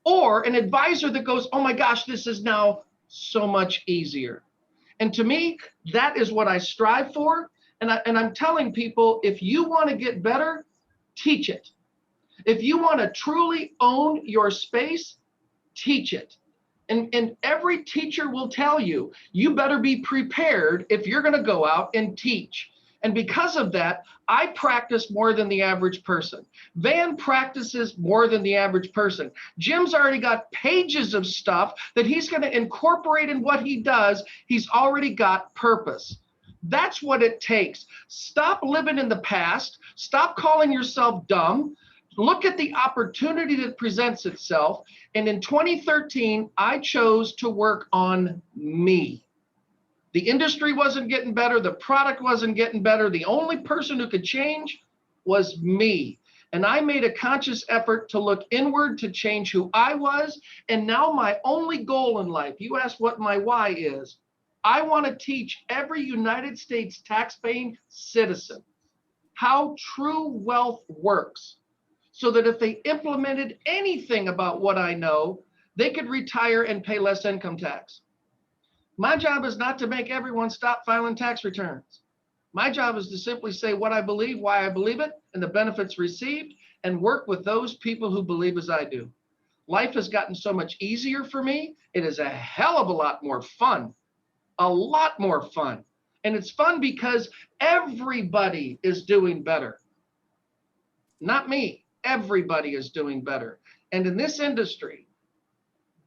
or an advisor that goes, oh my gosh, this is now so much easier. And to me, that is what I strive for. And I'm telling people, if you want to get better, teach it. If you want to truly own your space, teach it. And every teacher will tell you, you better be prepared if you're going to go out and teach. And because of that, I practice more than the average person. Van practices more than the average person. Jim's already got pages of stuff that he's going to incorporate in what he does. He's already got purpose. That's what it takes. Stop living in the past. Stop calling yourself dumb. Look at the opportunity that presents itself. And in 2013, I chose to work on me. The industry wasn't getting better. The product wasn't getting better. The only person who could change was me. And I made a conscious effort to look inward to change who I was. And now my only goal in life, you asked what my why is, I want to teach every United States taxpaying citizen how true wealth works, so that if they implemented anything about what I know, they could retire and pay less income tax. My job is not to make everyone stop filing tax returns. My job is to simply say what I believe, why I believe it, and the benefits received, and work with those people who believe as I do. Life has gotten so much easier for me. It is a hell of a lot more fun, a lot more fun. And it's fun because everybody is doing better. Not me. Everybody is doing better. And in this industry,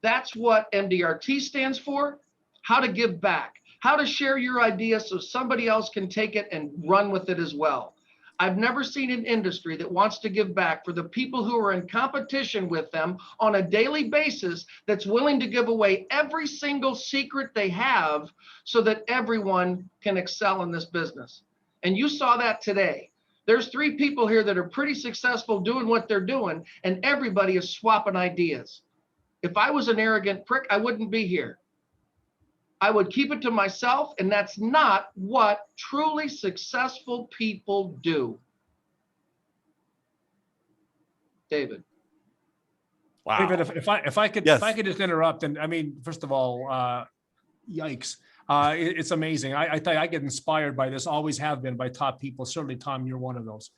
that's what MDRT stands for. How to give back, how to share your idea so somebody else can take it and run with it as well. I've never seen an industry that wants to give back for the people who are in competition with them on a daily basis, that's willing to give away every single secret they have so that everyone can excel in this business. And you saw that today. There's 3 people here that are pretty successful doing what they're doing, and everybody is swapping ideas. If I was an arrogant prick, I wouldn't be here. I would keep it to myself, and that's not what truly successful people do. David. Wow. David, if I could Yes. if I could just interrupt, and I mean, first of all, yikes. It's amazing. I tell you, I get inspired by this, always have been, by top people. Certainly, Tom, you're one of those.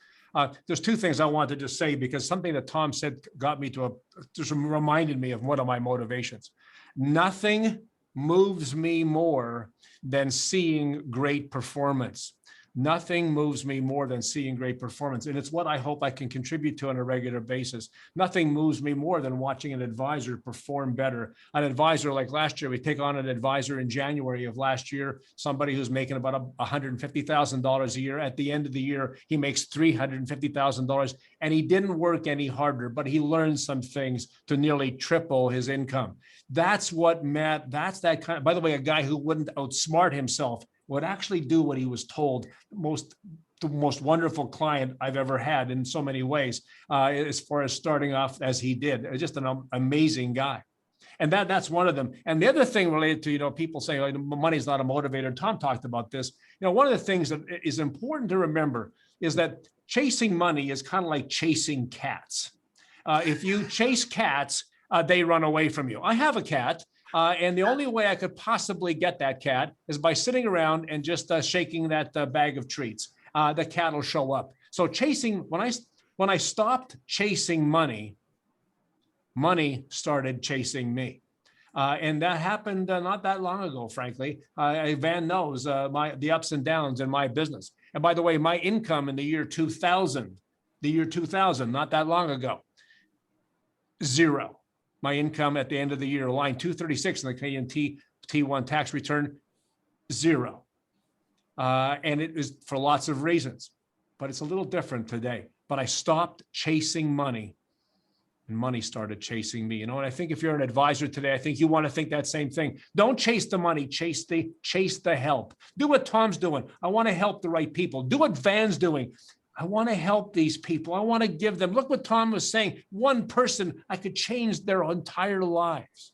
There's 2 things I wanted to say, because something that Tom said got me to just reminded me of one of my motivations. Nothing moves me more than seeing great performance. Nothing moves me more than seeing great performance. And it's what I hope I can contribute to on a regular basis. Nothing moves me more than watching an advisor perform better. An advisor, like last year, we take on an advisor in January of last year, somebody who's making about $150,000 a year. At the end of the year, he makes $350,000, and he didn't work any harder, but he learned some things to nearly triple his income. That's what Matt, that's that kind of, by the way, a guy who wouldn't outsmart himself, would actually do what he was told. The most wonderful client I've ever had in so many ways, as far as starting off as he did. Just an amazing guy. And that's one of them. And the other thing related to, people saying, like, money's not a motivator. Tom talked about this. One of the things that is important to remember is that chasing money is kind of like chasing cats. If you chase cats, they run away from you. I have a cat. And the only way I could possibly get that cat is by sitting around and just shaking that bag of treats. The cat will show up. So chasing, when I stopped chasing money, money started chasing me. And that happened not that long ago, frankly. Van knows the ups and downs in my business. And by the way, my income in the year 2000, not that long ago, 0. My income at the end of the year, line 236 in the Canadian T1 tax return, 0. And it is for lots of reasons, but it's a little different today. But I stopped chasing money, and money started chasing me. And I think if you're an advisor today, I think you want to think that same thing. Don't chase the money, chase the help. Do what Tom's doing. I want to help the right people. Do what Van's doing. I want to help these people. I want to give them, look what Tom was saying, one person, I could change their entire lives.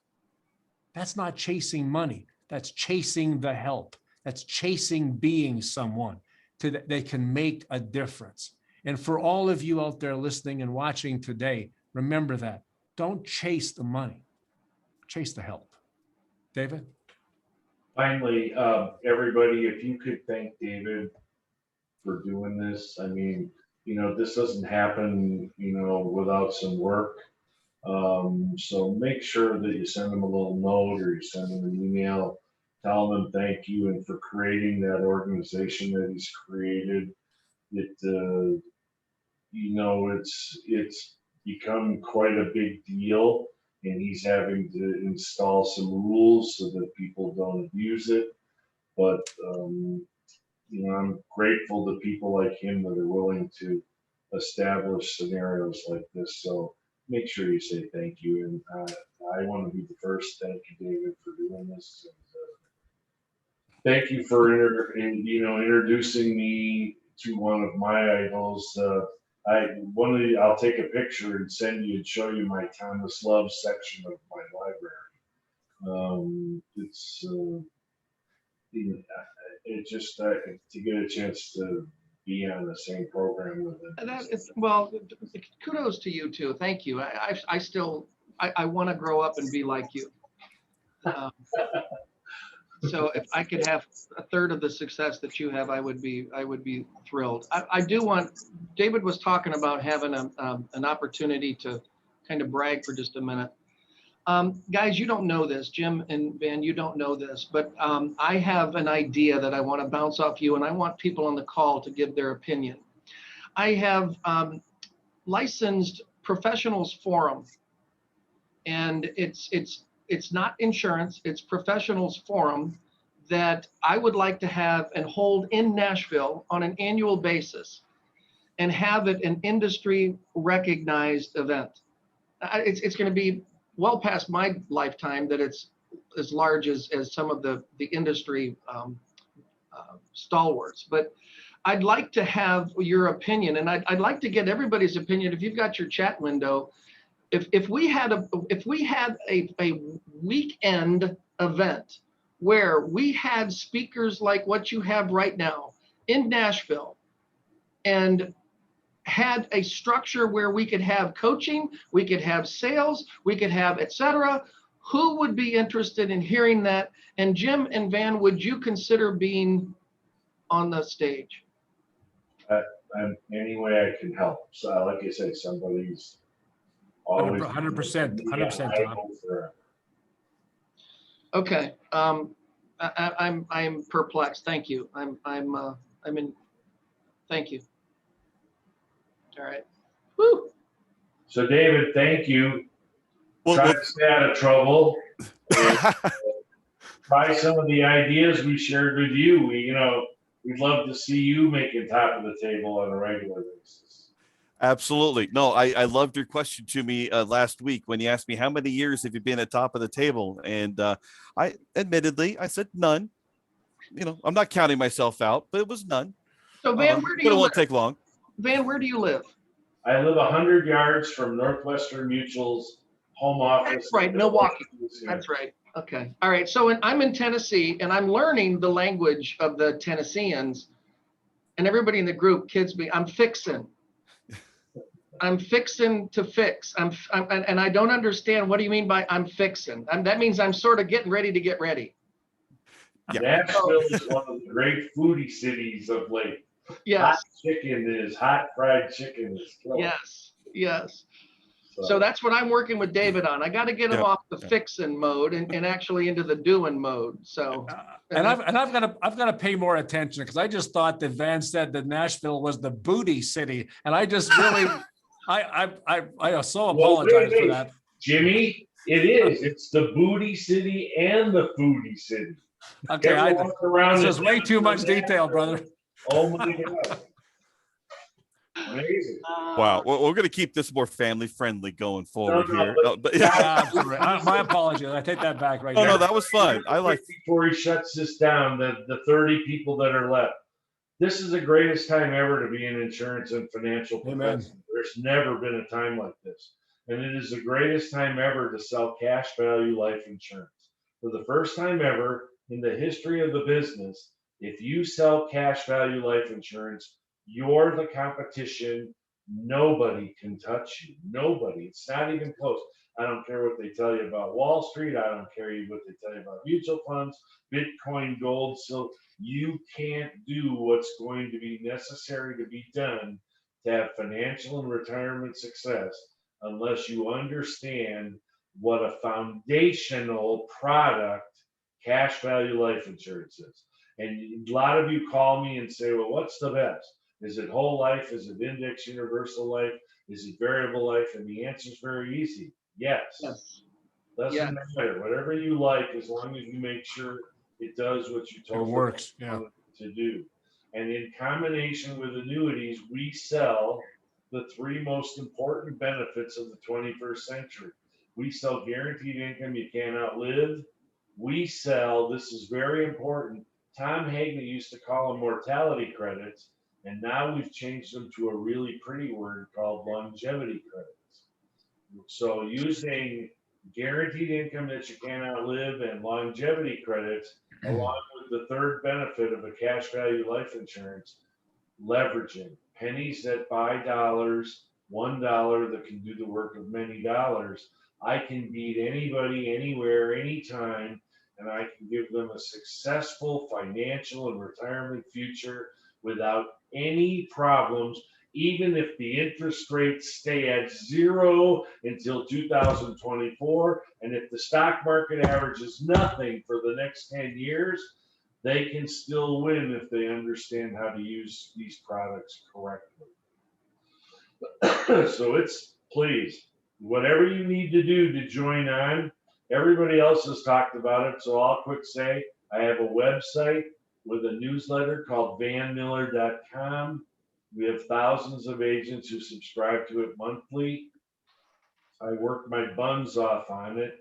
That's not chasing money. That's chasing the help. That's chasing being someone that can make a difference. And for all of you out there listening and watching today, remember that. Don't chase the money, chase the help. David? Finally, everybody, if you could thank David for doing this. I mean, this doesn't happen, without some work. So make sure that you send him a little note or you send him an email, tell him thank you and for creating that organization that he's created. It's become quite a big deal, and he's having to install some rules so that people don't abuse it. But I'm grateful to people like him that are willing to establish scenarios like this. So make sure you say thank you, and I want to be the first. Thank you, David, for doing this. And, thank you for introducing me to one of my idols. I'll take a picture and send you and show you my Thomas Love section of my library. It just to get a chance to be on the same program with him. And that is, well, kudos to you too. Thank you. I still want to grow up and be like you. So if I could have a third of the success that you have, I would be thrilled. I do want. David was talking about having an opportunity to kind of brag for just a minute. Guys, you don't know this, Jim and Van, you don't know this, but I have an idea that I want to bounce off you, and I want people on the call to give their opinion. I have licensed professionals forum, and it's not insurance, it's professionals forum that I would like to have and hold in Nashville on an annual basis and have it an industry recognized event. It's going to be well past my lifetime that it's as large as some of the industry stalwarts, but I'd like to have your opinion, and I'd like to get everybody's opinion. If you've got your chat window, if we had a weekend event where we had speakers like what you have right now in Nashville, and had a structure where we could have coaching, we could have sales, we could have et cetera, who would be interested in hearing that? And Jim and Van, would you consider being on the stage? Any way I can help. So like I said, somebody's always 100%, 100%, Tom. Okay, I'm perplexed. Thank you. I'm in. Thank you. All right. Woo. So David, thank you. Well, Try to stay out of trouble. Try some of the ideas we shared with you. We'd love to see you making top of the table on a regular basis. Absolutely. No, I loved your question to me last week when you asked me how many years have you been at top of the table, and I said none. I'm not counting myself out, but it was none. So Van, where do you live? It won't take long. Van, where do you live? I live 100 yards from Northwestern Mutual's home office. That's right, Milwaukee. That's right. Okay. All right. So I'm in Tennessee, and I'm learning the language of the Tennesseans, and everybody in the group kids me. I'm fixing. I'm fixing to fix. And I don't understand. What do you mean by I'm fixing? That means I'm sort of getting ready to get ready. Yeah. Nashville is one of the great foodie cities of late. Yes. Hot fried chicken is killer. Yes. So that's what I'm working with David on. I got to get him off the fixing mode and actually into the doing mode. So, and I've got to pay more attention, because I just thought that Van said that Nashville was the booty city, and I just really, I so apologize for that. Jimmy, it is. It's the booty city and the foodie city. Okay, this is way too much detail, brother. Oh my God. Amazing. Wow. We're going to keep this more family friendly going forward here. My apologies. I take that back right now. No, that was fun. I like. Before he shuts this down, the 30 people that are left. This is the greatest time ever to be in insurance and financial profession. There's never been a time like this. And it is the greatest time ever to sell cash value life insurance. For the first time ever, in the history of the business, if you sell cash value life insurance, you're the competition. Nobody can touch you. Nobody. It's not even close. I don't care what they tell you about Wall Street. I don't care what they tell you about mutual funds, Bitcoin, gold, silver. You can't do what's going to be necessary to be done to have financial and retirement success unless you understand what a foundational product cash value life insurance is. And a lot of you call me and say, well, what's the best? Is it whole life? Is it index universal life? Is it variable life? And the answer is very easy. Yes. Yes. Doesn't matter. Whatever you like, as long as you make sure it does what you It told works. it Yeah. to do. And in combination with annuities, we sell the three most important benefits of the 21st century. We sell guaranteed income you can't outlive. We sell, this is very important, Tom Hagen used to call them mortality credits, and now we've changed them to a really pretty word called longevity credits. So using guaranteed income that you can't outlive and longevity credits, along with the third benefit of a cash value life insurance, leveraging pennies that buy dollars, $1 that can do the work of many dollars. I can beat anybody, anywhere, anytime, and I can give them a successful financial and retirement future without any problems, even if the interest rates stay at zero until 2024. And if the stock market averages nothing for the next 10 years, they can still win if they understand how to use these products correctly. So it's, please, whatever you need to do to join on, everybody else has talked about it. So I'll quick say, I have a website with a newsletter called vanmiller.com. We have thousands of agents who subscribe to it monthly. I work my buns off on it.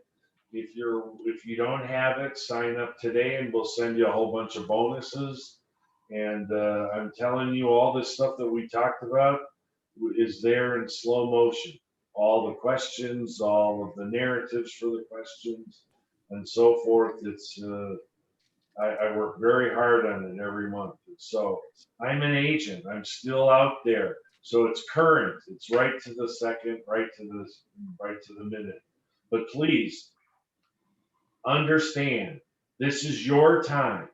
If you don't have it, sign up today and we'll send you a whole bunch of bonuses. And I'm telling you, all this stuff that we talked about is there in slow motion. All the questions, all of the narratives for the questions, and so forth. It's I work very hard on it every month. So I'm an agent. I'm still out there. So it's current. It's right to the second, right to the minute. But please understand, this is your time.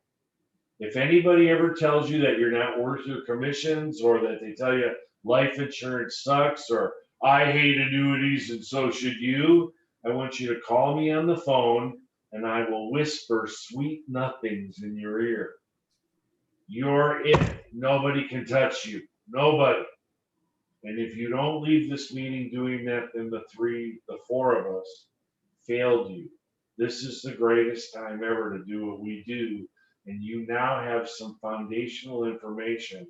If anybody ever tells you that you're not worth your commissions, or that they tell you life insurance sucks, or I hate annuities and so should you, I want you to call me on the phone and I will whisper sweet nothings in your ear. You're it. Nobody can touch you. Nobody. And if you don't leave this meeting doing that, then the four of us failed you. This is the greatest time ever to do what we do. And you now have some foundational information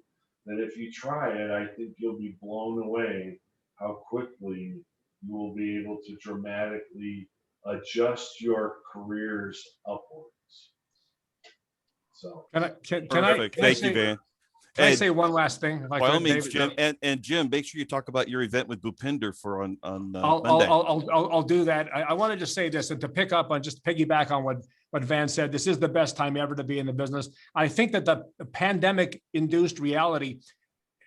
that if you try it, I think you'll be blown away how quickly you will be able to dramatically adjust your careers upwards. So Perfect. Thank you, Van. Can I say one last thing? By all means, Jim, and Jim, make sure you talk about your event with Bhupinder for on Monday. I'll do that. I wanted to say this, and to pick up on, just piggyback on what Van said. This is the best time ever to be in the business. I think that the pandemic-induced reality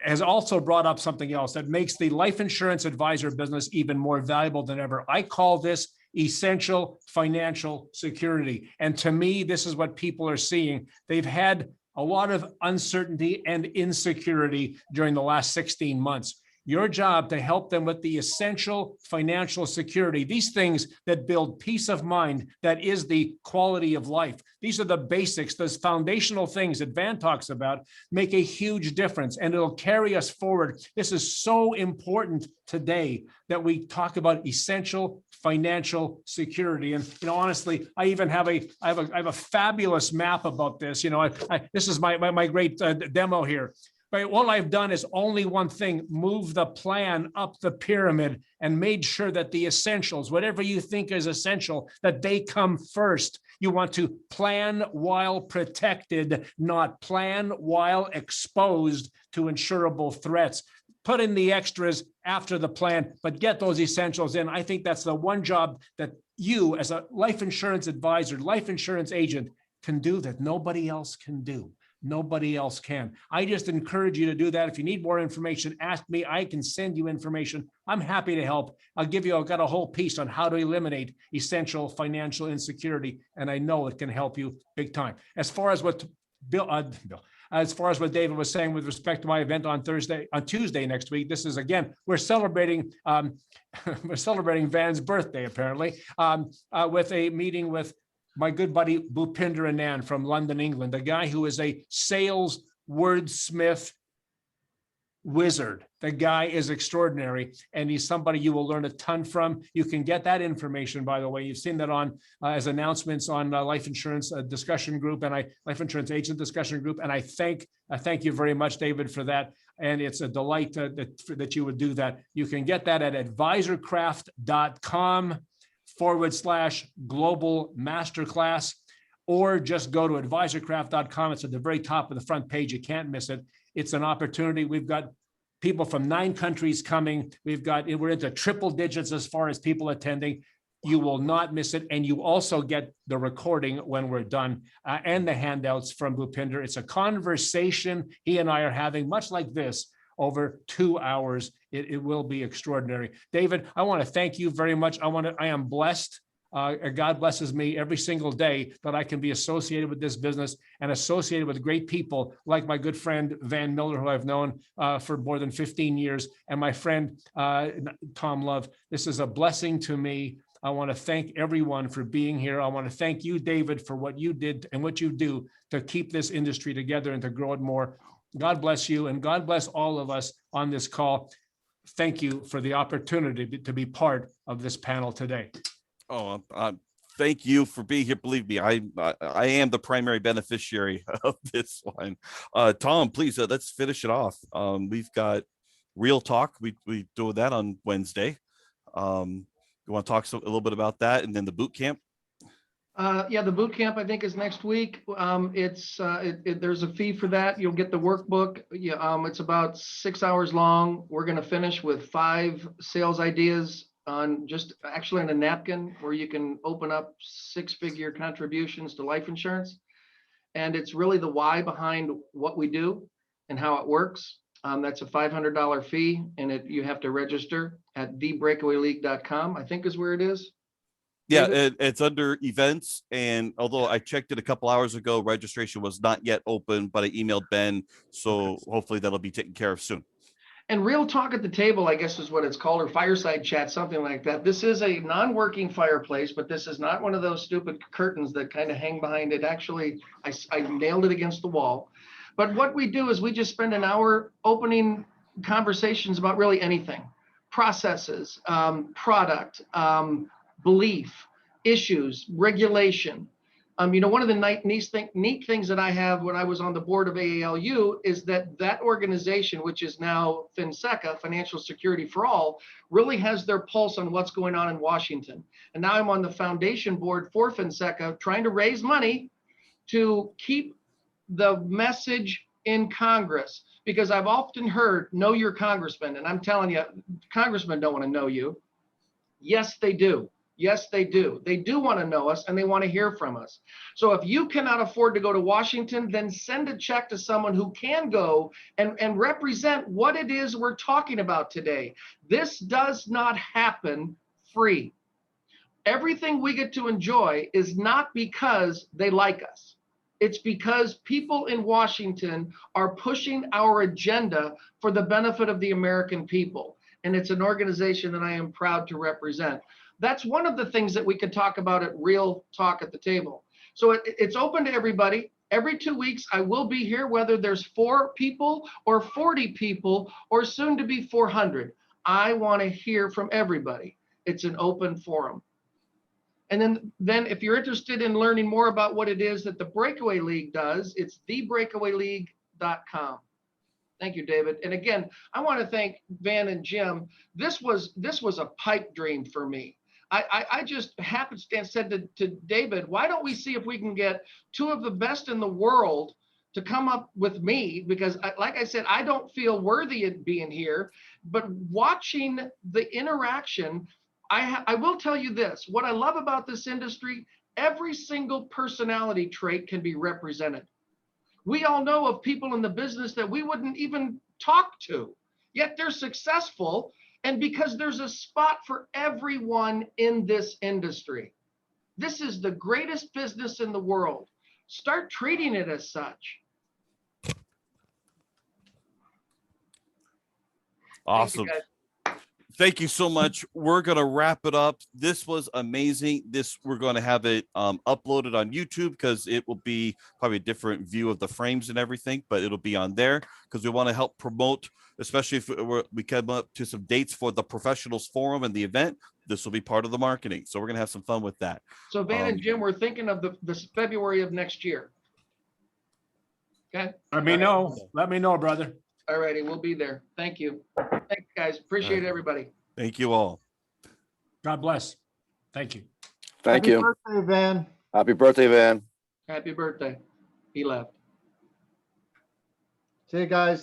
has also brought up something else that makes the life insurance advisor business even more valuable than ever. I call this essential financial security. And to me, this is what people are seeing. They've had a lot of uncertainty and insecurity during the last 16 months. Your job to help them with the essential financial security, these things that build peace of mind, that is the quality of life. These are the basics, those foundational things that Van talks about, make a huge difference, and it'll carry us forward. This is so important today that we talk about essential financial security. And honestly, I even have a fabulous map about this. This is my great demo here. But all I've done is only one thing: move the plan up the pyramid and made sure that the essentials, whatever you think is essential, that they come first. You want to plan while protected, not plan while exposed to insurable threats. Put in the extras after the plan, but get those essentials in. I think that's the one job that you, as a life insurance advisor, life insurance agent, can do that nobody else can do. Nobody else can. I just encourage you to do that. If you need more information, ask me. I can send you information. I'm happy to help. I've got a whole piece on how to eliminate essential financial insecurity, and I know it can help you big time. As far as what David was saying with respect to my event on Tuesday next week, this is, again, we're celebrating Van's birthday, apparently, with a meeting with my good buddy Bhupinder Anand from London, England, a guy who is a sales wordsmith wizard. The guy is extraordinary, and he's somebody you will learn a ton from. You can get that information, by the way. You've seen that on as announcements on life insurance discussion group and life insurance agent discussion group. And I thank you very much, David, for that. And it's a delight that you would do that. You can get that at advisorcraft.com/global masterclass, or just go to advisorcraft.com. It's at the very top of the front page. You can't miss it. It's an opportunity. We've got people from 9 countries coming. We're into triple digits as far as people attending. You will not miss it. And you also get the recording when we're done and the handouts from Bhupinder. It's a conversation he and I are having, much like this, over 2 hours. It will be extraordinary. David, I want to thank you very much. I am blessed. God blesses me every single day that I can be associated with this business and associated with great people like my good friend Van Mueller, who I've known for more than 15 years, and my friend Tom Love. This is a blessing to me. I want to thank everyone for being here. I want to thank you, David, for what you did and what you do to keep this industry together and to grow it more. God bless you, and God bless all of us on this call. Thank you for the opportunity to be part of this panel today. Oh, thank you for being here. Believe me, I am the primary beneficiary of this one. Tom, please, let's finish it off. We've got Real Talk. We do that on Wednesday. You want to talk a little bit about that, and then the boot camp? Yeah, the boot camp I think is next week. There's a fee for that. You'll get the workbook. Yeah, it's about 6 hours long. We're going to finish with 5 sales ideas on actually on a napkin where you can open up 6-figure contributions to life insurance. And it's really the why behind what we do and how it works. That's a $500 fee, and you have to register at thebreakawayleague.com, I think is where it is. Yeah, it's under events. And although I checked it a couple hours ago, registration was not yet open, but I emailed Ben. So hopefully that'll be taken care of soon. And Real Talk at the Table, I guess is what it's called, or fireside chat, something like that. This is a non-working fireplace, but this is not one of those stupid curtains that kind of hang behind it. Actually, I nailed it against the wall. But what we do is we just spend an hour opening conversations about really anything. Processes, product, belief, issues, regulation. One of the neat things that I have when I was on the board of AALU is that organization, which is now FinSecca, Financial Security for All, really has their pulse on what's going on in Washington. And now I'm on the foundation board for FinSecca, trying to raise money to keep the message in Congress, because I've often heard, know your congressman. And I'm telling you, congressmen don't want to know you. Yes, they do. Yes, they do. They do want to know us, and they want to hear from us. So if you cannot afford to go to Washington, then send a check to someone who can go and represent what it is we're talking about today. This does not happen free. Everything we get to enjoy is not because they like us. It's because people in Washington are pushing our agenda for the benefit of the American people. And it's an organization that I am proud to represent. That's one of the things that we could talk about at Real Talk at the Table. So it's open to everybody. Every 2 weeks, I will be here, whether there's 4 people or 40 people or soon to be 400. I want to hear from everybody. It's an open forum. And then if you're interested in learning more about what it is that the Breakaway League does, it's thebreakawayleague.com. Thank you, David. And again, I want to thank Van and Jim. This was a pipe dream for me. I just happenstance said to David, why don't we see if we can get 2 of the best in the world to come up with me? Because like I said, I don't feel worthy of being here, but watching the interaction, I will tell you this, what I love about this industry, Every single personality trait can be represented. We all know of people in the business that we wouldn't even talk to, yet they're successful. And because there's a spot for everyone in this industry. This is the greatest business in the world. Start treating it as such. Awesome. Thank you so much. We're going to wrap it up. This was amazing. We're going to have it uploaded on YouTube because it will be probably a different view of the frames and everything, but it'll be on there because we want to help promote, especially if we come up to some dates for the professionals forum and the event. This will be part of the marketing. So we're going to have some fun with that. So Van and Jim, we're thinking of this February of next year. Okay. Let me know. Let me know, brother. All righty, we'll be there. Thank you. Thanks, guys. Appreciate everybody. Thank you all. God bless. Thank you. Thank you. Happy birthday, Van. Happy birthday, Van. Happy birthday. He left. See you guys.